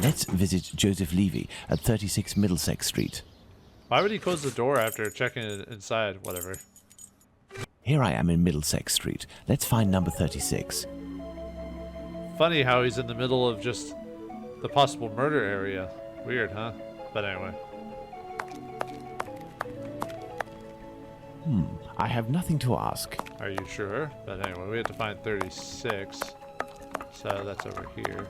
Let's visit Joseph Levy at 36 Middlesex Street. Why would he close the door after checking it inside? Whatever. Here I am in Middlesex Street. Let's find number 36. Funny how he's in the middle of just the possible murder area. Weird, huh? But anyway. I have nothing to ask. Are you sure? But anyway, we have to find 36. So that's over here.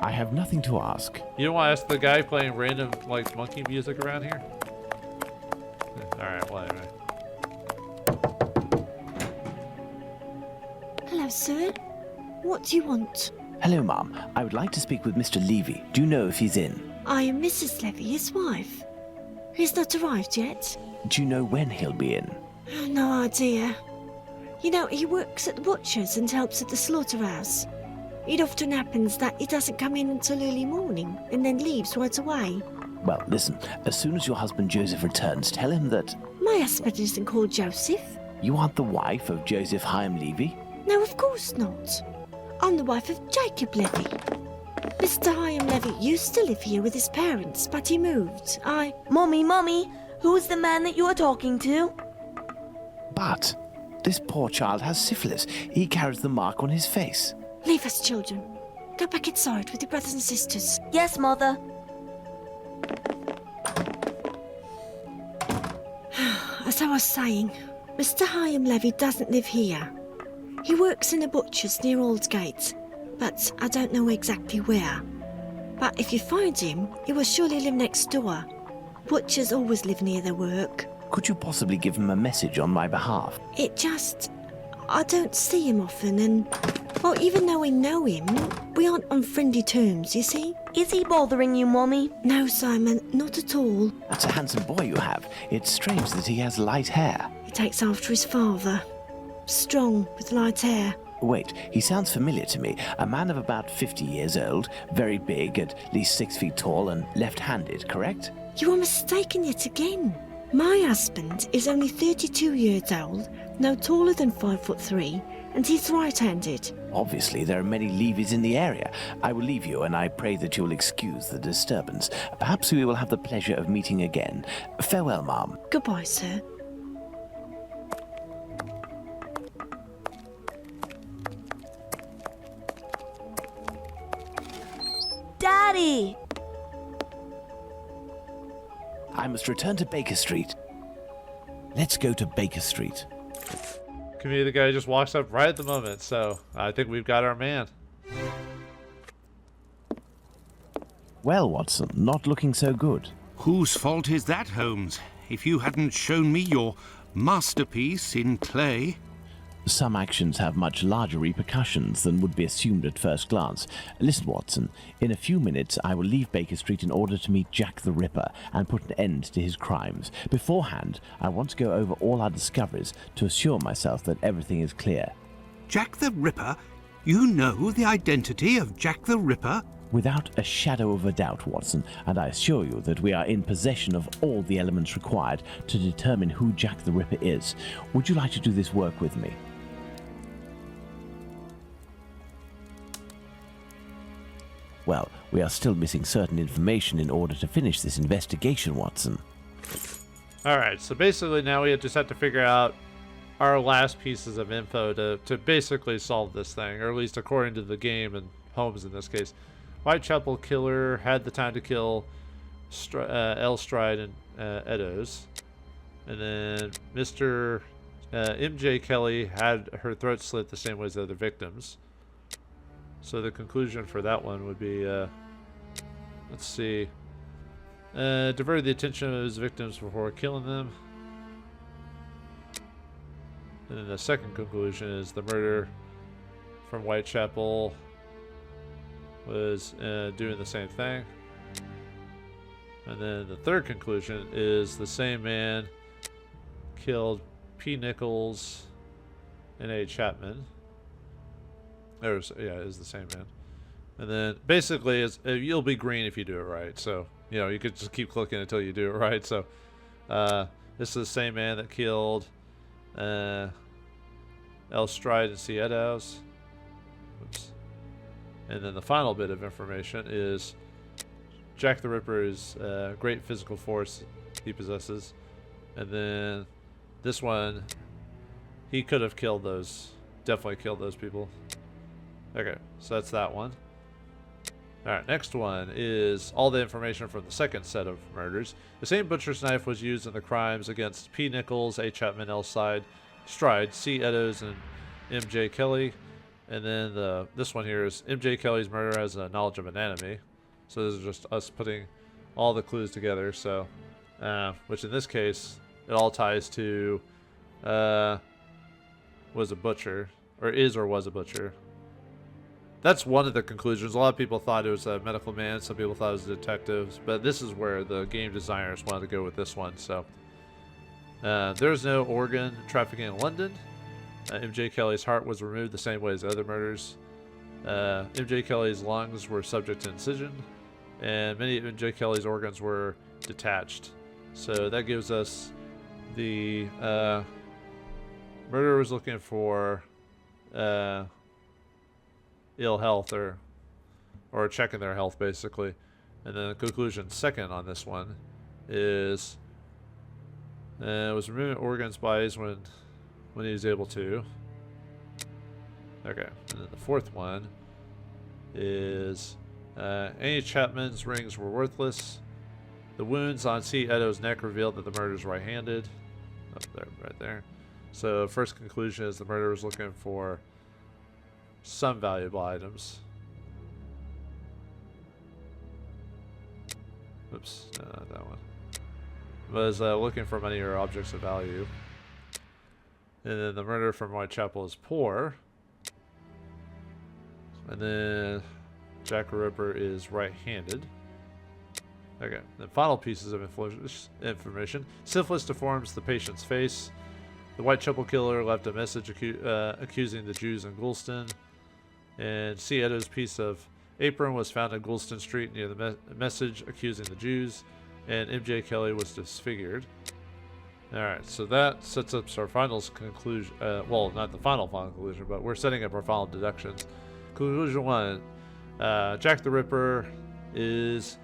I have nothing to ask. You don't want to ask the guy playing random, like, monkey music around here? Alright, well, anyway. Hello, sir. What do you want? Hello, Ma'am. I would like to speak with Mr. Levy. Do you know if he's in? I am Mrs. Levy, his wife. He's not arrived yet. Do you know when he'll be in? No idea. You know, he works at the butcher's and helps at the slaughterhouse. It often happens that he doesn't come in until early morning and then leaves right away. Well, listen. As soon as your husband Joseph returns, tell him that... My husband isn't called Joseph. You aren't the wife of Joseph Hyam Levy? No, of course not. I'm the wife of Jacob Levy. Mr. Hyam Levy used to live here with his parents, but he moved. Mommy, who's the man that you are talking to? But this poor child has syphilis. He carries the mark on his face. Leave us, children. Go back inside with your brothers and sisters. Yes, Mother. As I was saying, Mr. Hyam Levy doesn't live here. He works in a butcher's near Aldgate, but I don't know exactly where. But if you find him, he will surely live next door. Butchers always live near their work. Could you possibly give him a message on my behalf? I don't see him often, and, well, even though we know him, we aren't on friendly terms, you see? Is he bothering you, Mommy? No, Simon, not at all. That's a handsome boy you have. It's strange that he has light hair. He takes after his father. Strong, with light hair. Wait, he sounds familiar to me. A man of about 50 years old, very big, at least 6 feet tall, and left-handed, correct? You are mistaken yet again. My husband is only 32 years old, no taller than 5'3", and he's right-handed. Obviously, there are many Levys in the area. I will leave you, and I pray that you will excuse the disturbance. Perhaps we will have the pleasure of meeting again. Farewell, Ma'am. Goodbye, sir. Daddy! I must return to Baker Street. Let's go to Baker Street. Community guy just walks up right at the moment, so I think we've got our man. Well, Watson, not looking so good. Whose fault is that, Holmes? If you hadn't shown me your masterpiece in clay. Some actions have much larger repercussions than would be assumed at first glance. Listen, Watson, in a few minutes I will leave Baker Street in order to meet Jack the Ripper and put an end to his crimes. Beforehand, I want to go over all our discoveries to assure myself that everything is clear. Jack the Ripper? You know the identity of Jack the Ripper? Without a shadow of a doubt, Watson, and I assure you that we are in possession of all the elements required to determine who Jack the Ripper is. Would you like to do this work with me? Well, we are still missing certain information in order to finish this investigation, Watson. Alright, so basically now we just have to figure out our last pieces of info to basically solve this thing, or at least according to the game and Holmes in this case. Whitechapel killer had the time to kill L. Stride and Eddowes. And then Mr. M.J. Kelly had her throat slit the same way as the other victims. So the conclusion for that one would be, let's see, diverted the attention of his victims before killing them. And then the second conclusion is the murder from Whitechapel was doing the same thing. And then the third conclusion is the same man killed P. Nichols and A. Chapman. Yeah, it is the same man. And then basically you'll be green if you do it right. So, you know, you could just keep clicking until you do it right. So this is the same man that killed L. Stride and C. Eddowes. Oops. And then the final bit of information is Jack the Ripper is great physical force he possesses. And then this one, he could have killed those, definitely killed those people. Okay, so that's that one. Alright, next one is all the information from the second set of murders. The same butcher's knife was used in the crimes against P. Nichols, A. Chapman, L. Stride, C. Eddowes, and M.J. Kelly. And then this one here is M.J. Kelly's murder has a knowledge of anatomy. So this is just us putting all the clues together. So, which in this case, it all ties to was a butcher, or is or was a butcher. That's one of the conclusions. A lot of people thought it was a medical man. Some people thought it was detectives. But this is where the game designers wanted to go with this one. So there's no organ trafficking in London. M.J. Kelly's heart was removed the same way as the other murders. M.J. Kelly's lungs were subject to incision. And many of M.J. Kelly's organs were detached. So that gives us the murderer was looking for ill health or checking their health basically. And then the conclusion second on this one is was removing organs bodies when he was able to. Okay, and then the fourth one is A. Chapman's rings were worthless. The wounds on C. Eddowes' neck revealed that the murder is right-handed. Oh, there, right there. So first conclusion is the murderer was looking for some valuable items. Oops, no, not that one. Was looking for money or objects of value. And then the murderer from Whitechapel is poor. And then Jack the Ripper is right-handed. Okay, the final pieces of information. Syphilis deforms the patient's face. The Whitechapel killer left a message accusing the Jews in Goulston. And C. Eddowes' piece of apron was found in Goulston Street near the message accusing the Jews. And M.J. Kelly was disfigured. Alright, so that sets up our final conclusion. Well, not the final conclusion, but we're setting up our final deductions. Conclusion 1. Jack the Ripper is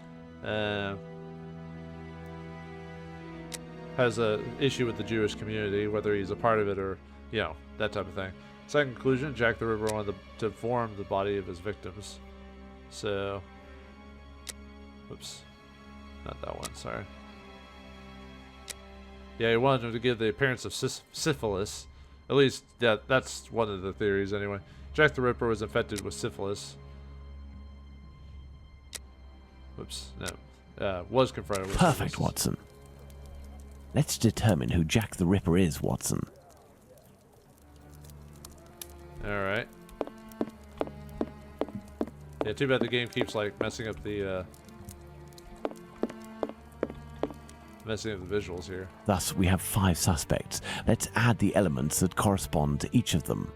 has a issue with the Jewish community, whether he's a part of it or, you know, that type of thing. Second conclusion, Jack the Ripper wanted to deform the body of his victims. So Whoops. Not that one, sorry. Yeah, he wanted him to give the appearance of syphilis. At least, yeah, that's one of the theories anyway. Jack the Ripper was infected with syphilis. Whoops, no. Was confronted with Perfect, syphilis. Watson. Let's determine who Jack the Ripper is, Watson. Alright. Yeah, too bad the game keeps, like, messing up the visuals here. Thus, we have 5 suspects. Let's add the elements that correspond to each of them.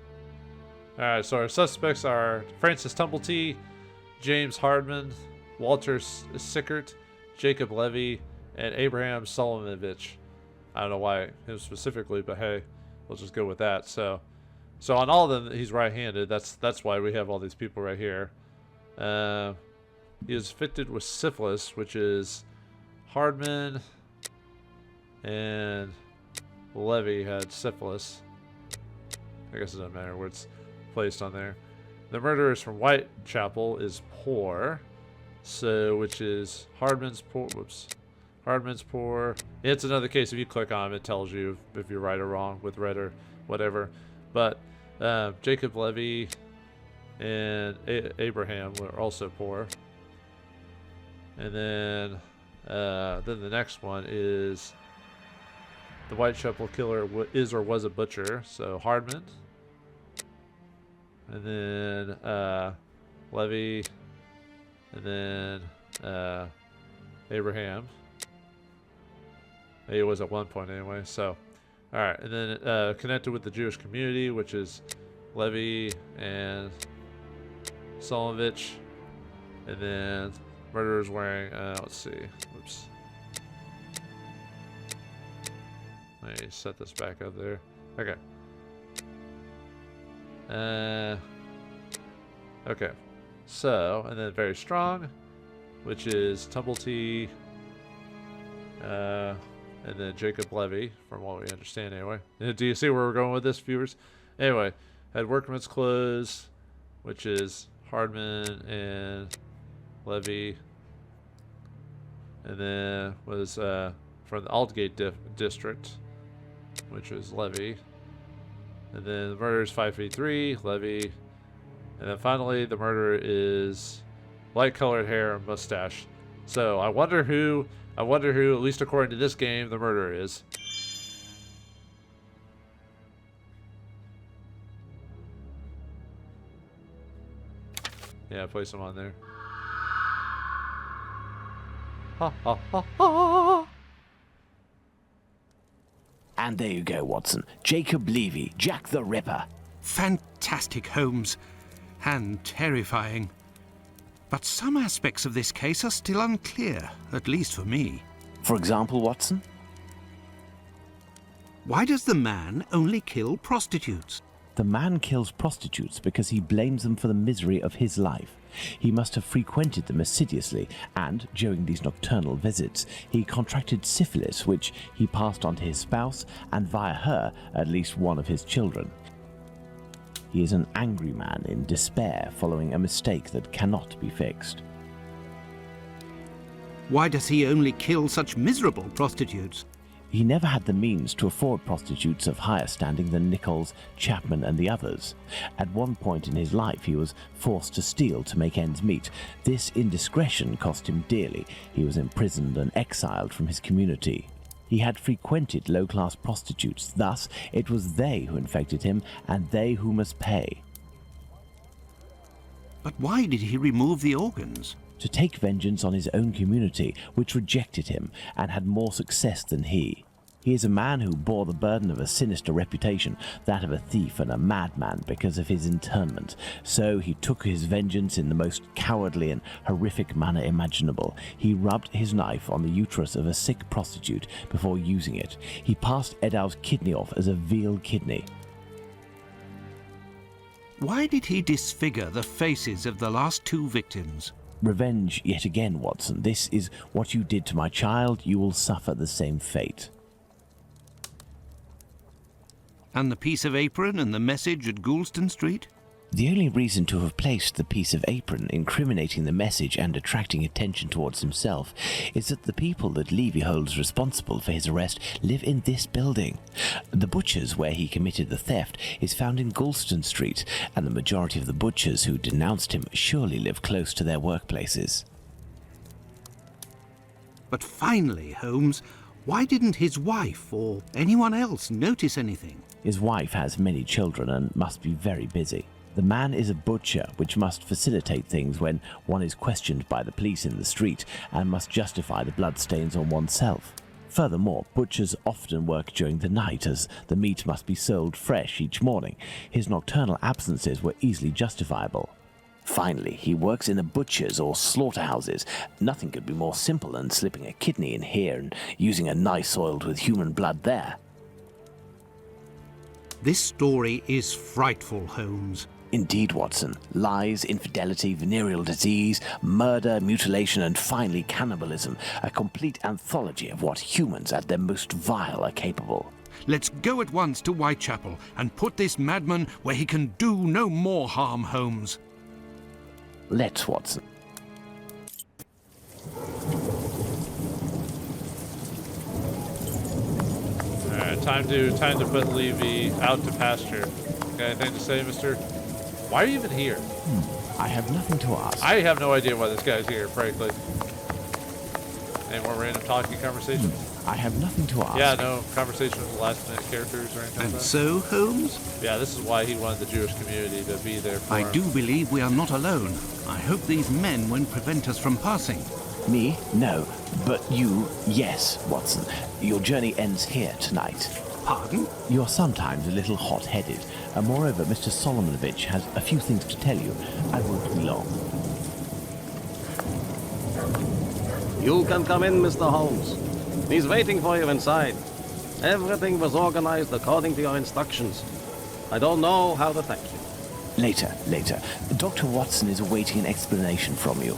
Alright, so our suspects are Francis Tumblety, James Hardman, Walter Sickert, Jacob Levy, and Abraham Solomovich. I don't know why him specifically, but hey, we'll just go with that. So on all of them, he's right-handed. That's why we have all these people right here. He is afflicted with syphilis, which is Hardman and Levy had syphilis. I guess it doesn't matter where it's placed on there. The murderers from Whitechapel is poor, so which is Hardman's poor. Whoops, Hardman's poor. It's another case. If you click on it, it tells you if you're right or wrong with red or whatever. But Jacob Levy and Abraham were also poor. And then the next one is the Whitechapel killer is or was a butcher. So Hardman. And then Levy. And then Abraham. He was at one point anyway. So, all right. And then connected with the Jewish community, which is Levy and Solomovich. And then murderers wearing, let's see. Whoops. Let me set this back up there. Okay. Okay. So, and then very strong, which is Tumblety, and then Jacob Levy, from what we understand anyway. Do you see where we're going with this, viewers? Anyway, had workman's clothes, which is Hardman and Levy, and then was from the Aldgate district, which was Levy, and then the murder is 5'3", Levy, and then finally the murderer is light-colored hair and mustache. So I wonder who, at least according to this game, the murderer is. Yeah, place him on there. Ha ha ha ha! And there you go, Watson. Jacob Levy, Jack the Ripper. Fantastic, Holmes. And terrifying. But some aspects of this case are still unclear, at least for me. For example, Watson? Why does the man only kill prostitutes? The man kills prostitutes because he blames them for the misery of his life. He must have frequented them assiduously, and during these nocturnal visits, he contracted syphilis, which he passed on to his spouse, and via her, at least one of his children. He is an angry man in despair following a mistake that cannot be fixed. Why does he only kill such miserable prostitutes? He never had the means to afford prostitutes of higher standing than Nichols, Chapman and the others. At one point in his life he was forced to steal to make ends meet. This indiscretion cost him dearly. He was imprisoned and exiled from his community. He had frequented low-class prostitutes, thus it was they who infected him and they who must pay. But why did he remove the organs? To take vengeance on his own community, which rejected him and had more success than he. He is a man who bore the burden of a sinister reputation, that of a thief and a madman, because of his internment. So he took his vengeance in the most cowardly and horrific manner imaginable. He rubbed his knife on the uterus of a sick prostitute before using it. He passed Edow's kidney off as a veal kidney. Why did he disfigure the faces of the last 2 victims? Revenge yet again, Watson. This is what you did to my child. You will suffer the same fate. And the piece of apron and the message at Goulston Street? The only reason to have placed the piece of apron incriminating the message and attracting attention towards himself is that the people that Levy holds responsible for his arrest live in this building. The butcher's where he committed the theft is found in Goulston Street, and the majority of the butchers who denounced him surely live close to their workplaces. But finally, Holmes, why didn't his wife or anyone else notice anything? His wife has many children and must be very busy. The man is a butcher, which must facilitate things when one is questioned by the police in the street and must justify the bloodstains on oneself. Furthermore, butchers often work during the night as the meat must be sold fresh each morning. His nocturnal absences were easily justifiable. Finally, he works in the butchers or slaughterhouses. Nothing could be more simple than slipping a kidney in here and using a knife oiled with human blood there. This story is frightful, Holmes. Indeed, Watson. Lies, infidelity, venereal disease, murder, mutilation, and finally cannibalism. A complete anthology of what humans at their most vile are capable. Let's go at once to Whitechapel and put this madman where he can do no more harm, Holmes. Let's, Watson. Alright, time to put Levy out to pasture. Got anything to say, mister? Why are you even here? I have nothing to ask. I have no idea why this guy's here, frankly. Any more random talking conversations? I have nothing to ask. Yeah, no conversation with the last minute characters or anything like And that. so, Holmes, Yeah, this is why he wanted the Jewish community to be there for I him. do believe we are not alone. I hope these men won't prevent us from passing. Me? No. But you, yes, Watson. Your journey ends here tonight. Pardon? You're sometimes a little hot-headed, and moreover, Mr. Solomonovich has a few things to tell you. I won't be long. You can come in, Mr. Holmes. He's waiting for you inside. Everything was organized according to your instructions. I don't know how to thank you. Later. Dr. Watson is awaiting an explanation from you.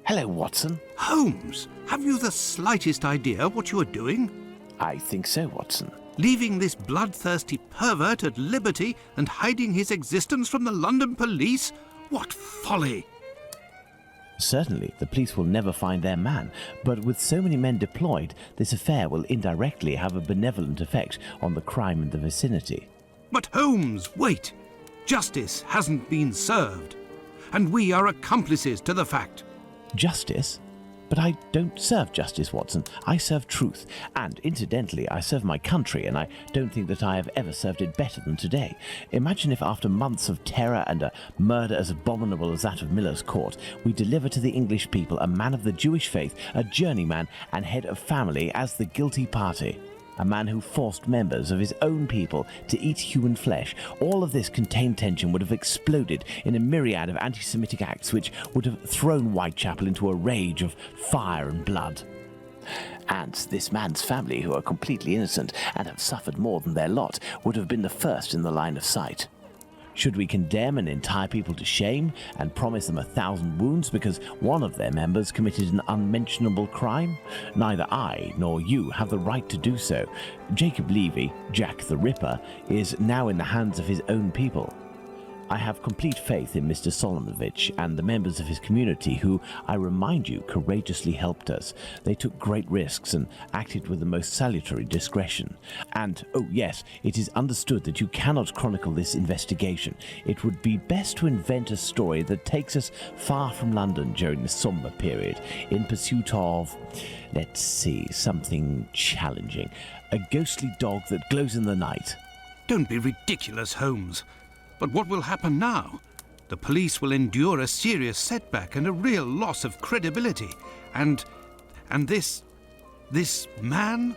Hello, Watson. Holmes, have you the slightest idea what you are doing? I think so, Watson. Leaving this bloodthirsty pervert at liberty and hiding his existence from the London police? What folly! Certainly, the police will never find their man, but with so many men deployed, this affair will indirectly have a benevolent effect on the crime in the vicinity. But Holmes, wait! Justice hasn't been served, and we are accomplices to the fact. Justice? But I don't serve justice, Watson. I serve truth. And incidentally, I serve my country, and I don't think that I have ever served it better than today. Imagine if after months of terror and a murder as abominable as that of Miller's Court, we deliver to the English people a man of the Jewish faith, a journeyman and head of family as the guilty party. A man who forced members of his own people to eat human flesh. All of this contained tension would have exploded in a myriad of anti-Semitic acts which would have thrown Whitechapel into a rage of fire and blood. And this man's family, who are completely innocent and have suffered more than their lot, would have been the first in the line of sight. Should we condemn an entire people to shame and promise them 1,000 wounds because one of their members committed an unmentionable crime? Neither I nor you have the right to do so. Jacob Levy, Jack the Ripper, is now in the hands of his own people. I have complete faith in Mr. Solomovich and the members of his community who, I remind you, courageously helped us. They took great risks and acted with the most salutary discretion. And, oh yes, it is understood that you cannot chronicle this investigation. It would be best to invent a story that takes us far from London during the somber period, in pursuit of, let's see, something challenging. A ghostly dog that glows in the night. Don't be ridiculous, Holmes. But what will happen now? The police will endure a serious setback and a real loss of credibility. And this man?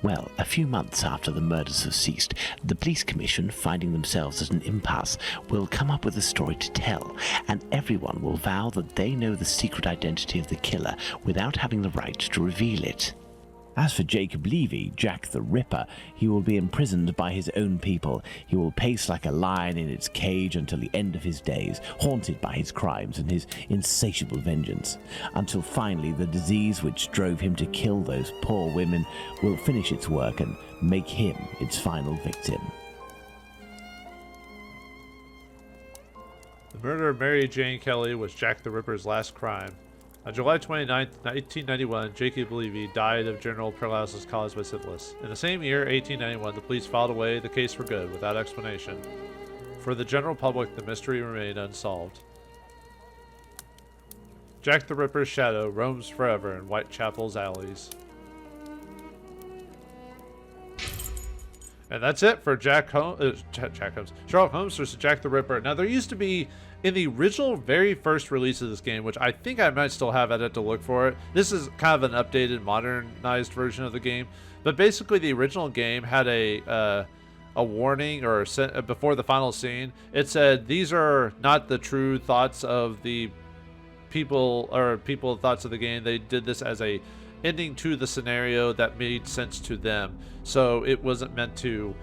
Well, a few months after the murders have ceased, the police commission, finding themselves at an impasse, will come up with a story to tell, and everyone will vow that they know the secret identity of the killer without having the right to reveal it. As for Jacob Levy, Jack the Ripper, he will be imprisoned by his own people. He will pace like a lion in its cage until the end of his days, haunted by his crimes and his insatiable vengeance, until finally the disease which drove him to kill those poor women will finish its work and make him its final victim. The murder of Mary Jane Kelly was Jack the Ripper's last crime. On July 29, 1891, Jacob Levy died of general paralysis caused by syphilis. In the same year, 1891, the police filed away the case for good, without explanation. For the general public, the mystery remained unsolved. Jack the Ripper's shadow roams forever in Whitechapel's alleys. And that's it for Sherlock Holmes versus Jack the Ripper. Now, there used to be, in the original very first release of this game, which I think I might still have, I'd have to look for it. This is kind of an updated, modernized version of the game. But basically, the original game had a warning, or before the final scene. It said, these are not the true thoughts of the people, or thoughts of the game. They did this as a ending to the scenario that made sense to them. So it wasn't meant to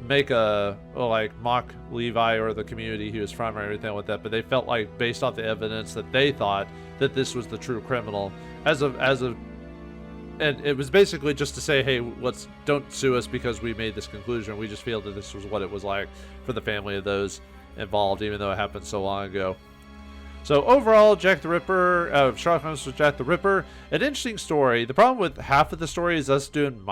make mock Levi or the community he was from or everything like that, but they felt like, based off the evidence, that they thought that this was the true criminal. And it was basically just to say, hey, don't sue us because we made this conclusion. We just feel that this was what it was like for the family of those involved, even though it happened so long ago. So overall, Jack the Ripper, Sherlock Holmes with Jack the Ripper, an interesting story. The problem with half of the story is us doing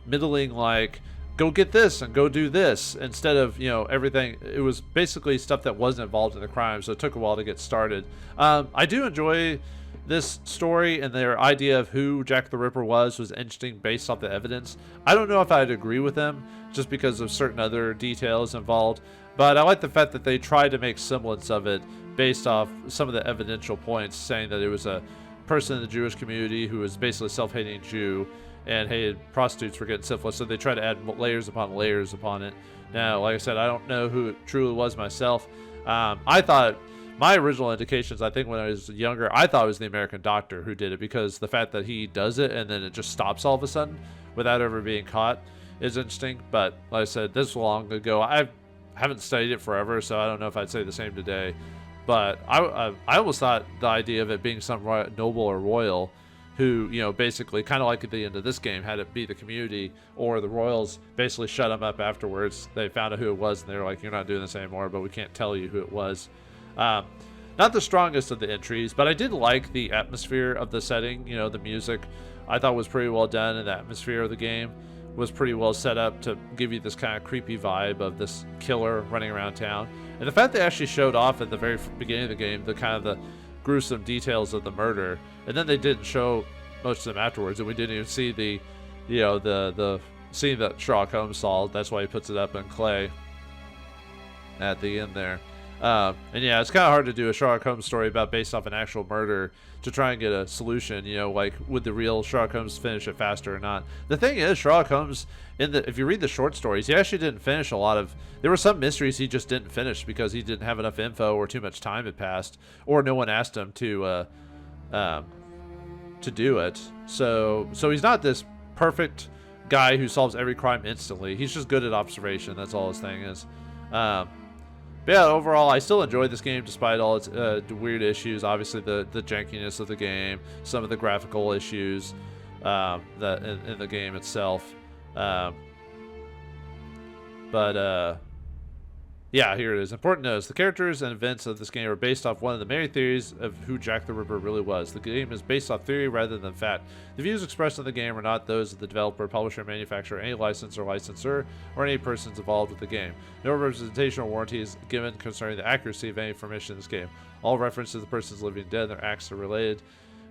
middling like, go get this and go do this, instead of, everything. It was basically stuff that wasn't involved in the crime, so it took a while to get started. I do enjoy this story, and their idea of who Jack the Ripper was interesting based off the evidence. I don't know if I'd agree with them, just because of certain other details involved, but I like the fact that they tried to make semblance of it based off some of the evidential points, saying that it was a person in the Jewish community who was basically a self-hating Jew and hated prostitutes for getting syphilis, so they try to add layers upon layers upon it. Now, like I said, I don't know who it truly was myself. I thought, my original indications, I think when I was younger, I thought it was the American doctor who did it, because the fact that he does it and then it just stops all of a sudden without ever being caught is interesting. But like I said, this was long ago. I haven't studied it forever, so I don't know if I'd say the same today. But I almost thought the idea of it being some noble or royal who, basically kind of like at the end of this game, had it be the community or the royals basically shut him up afterwards. They found out who it was and they were like, you're not doing this anymore, but we can't tell you who it was. Not the strongest of the entries, but I did like the atmosphere of the setting. The music I thought was pretty well done, and the atmosphere of the game was pretty well set up to give you this kind of creepy vibe of this killer running around town. And the fact they actually showed off at the very beginning of the game the kind of the gruesome details of the murder, and then they didn't show most of them afterwards, and we didn't even see the scene that Sherlock Holmes solved. That's why he puts it up in clay at the end there. And yeah, it's kind of hard to do a Sherlock Holmes story based off an actual murder to try and get a solution, like would the real Sherlock Holmes finish it faster or not. The thing is, Sherlock Holmes, if you read the short stories, he actually didn't finish a lot of, there were some mysteries he just didn't finish because he didn't have enough info or too much time had passed, or no one asked him to do it. So he's not this perfect guy who solves every crime instantly. He's just good at observation. That's all his thing is. But yeah, overall, I still enjoyed this game despite all its weird issues. Obviously, the jankiness of the game, some of the graphical issues that in the game itself. Yeah, here it is. Important notes. The characters and events of this game are based off one of the many theories of who Jack the Ripper really was. The game is based off theory rather than fact. The views expressed in the game are not those of the developer, publisher, manufacturer, any license or licensor, or any persons involved with the game. No representation or warranty is given concerning the accuracy of any information in this game. All references to the persons living and dead and their acts are related.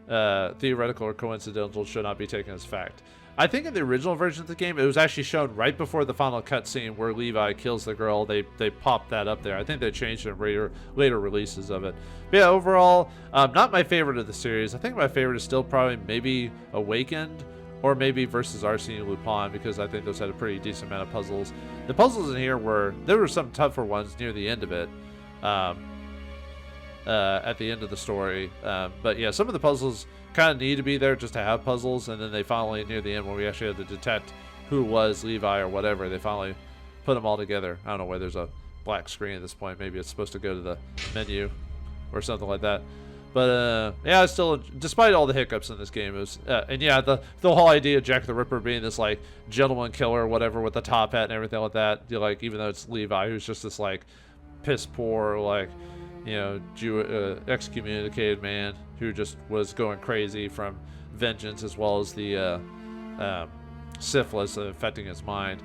Theoretical or coincidental should not be taken as fact. I think in the original version of the game, it was actually shown right before the final cutscene where Levi kills the girl. They popped that up there. I think they changed it in later releases of it. But yeah, overall, not my favorite of the series. I think my favorite is still probably maybe Awakened or maybe versus Arsene Lupin, because I think those had a pretty decent amount of puzzles. The puzzles in here there were some tougher ones near the end of it. At the end of the story. But yeah, some of the puzzles kind of need to be there just to have puzzles, and then they finally, near the end, when we actually had to detect who was Levi or whatever, they finally put them all together. I don't know why there's a black screen at this point. Maybe it's supposed to go to the menu or something like that. But yeah, still, despite all the hiccups in this game, it was, and yeah, the whole idea of Jack the Ripper being this like gentleman killer or whatever with the top hat and everything like that, even though it's Levi who's just this like piss poor, like, excommunicated man who just was going crazy from vengeance, as well as the syphilis affecting his mind.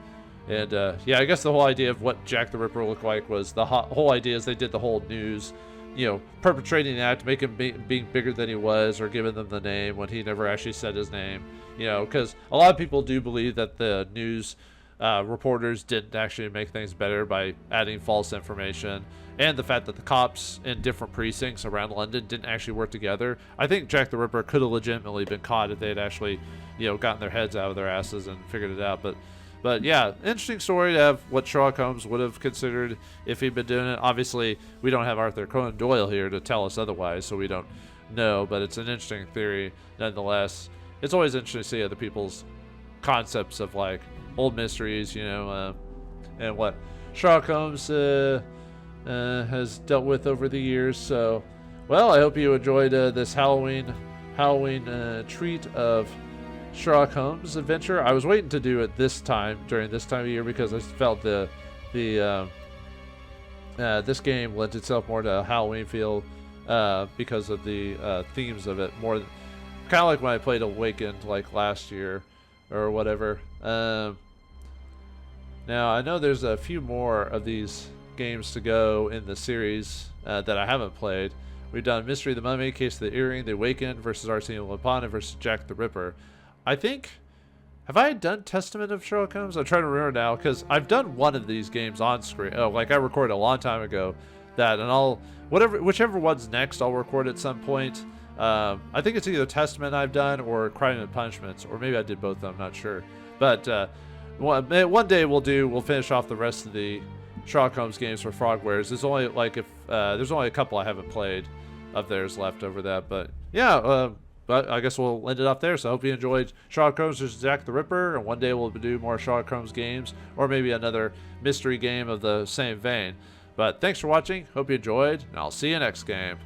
And yeah, I guess the whole idea of what Jack the Ripper looked like was the whole idea is they did the whole news, perpetrating that to make him being bigger than he was, or giving them the name when he never actually said his name. Because a lot of people do believe that the news reporters didn't actually make things better by adding false information, and the fact that the cops in different precincts around London didn't actually work together. I think Jack the Ripper could have legitimately been caught if they had actually, gotten their heads out of their asses and figured it out. But yeah, interesting story to have what Sherlock Holmes would have considered if he'd been doing it. Obviously, we don't have Arthur Conan Doyle here to tell us otherwise, so we don't know, but it's an interesting theory nonetheless. It's always interesting to see other people's concepts of like old mysteries, and what Sherlock Holmes has dealt with over the years. So, well, I hope you enjoyed this Halloween treat of Sherlock Holmes adventure. I was waiting to do it during this time of year, because I felt this game lent itself more to a Halloween feel because of the themes of it, more kind of like when I played Awakened like last year or whatever. Now, I know there's a few more of these games to go in the series that I haven't played. We've done Mystery of the Mummy, Case of the Earring, The Awakened versus Arsene Lupin, and versus Jack the Ripper. I think, have I done Testament of Sherlock Holmes? I'm trying to remember now, because I've done one of these games on screen. Oh, like I recorded a long time ago that, and whichever one's next, I'll record at some point. I think it's either Testament I've done or Crime and Punishments, or maybe I did both of them, I'm not sure. But one day we'll finish off the rest of the Sherlock Holmes games for Frogwares. There's only there's only a couple I haven't played of theirs left over that, but yeah, but I guess we'll end it off there. So I hope you enjoyed Sherlock Holmes versus Jack the Ripper, and one day we'll do more Sherlock Holmes games, or maybe another mystery game of the same vein. But thanks for watching, hope you enjoyed, and I'll see you next game.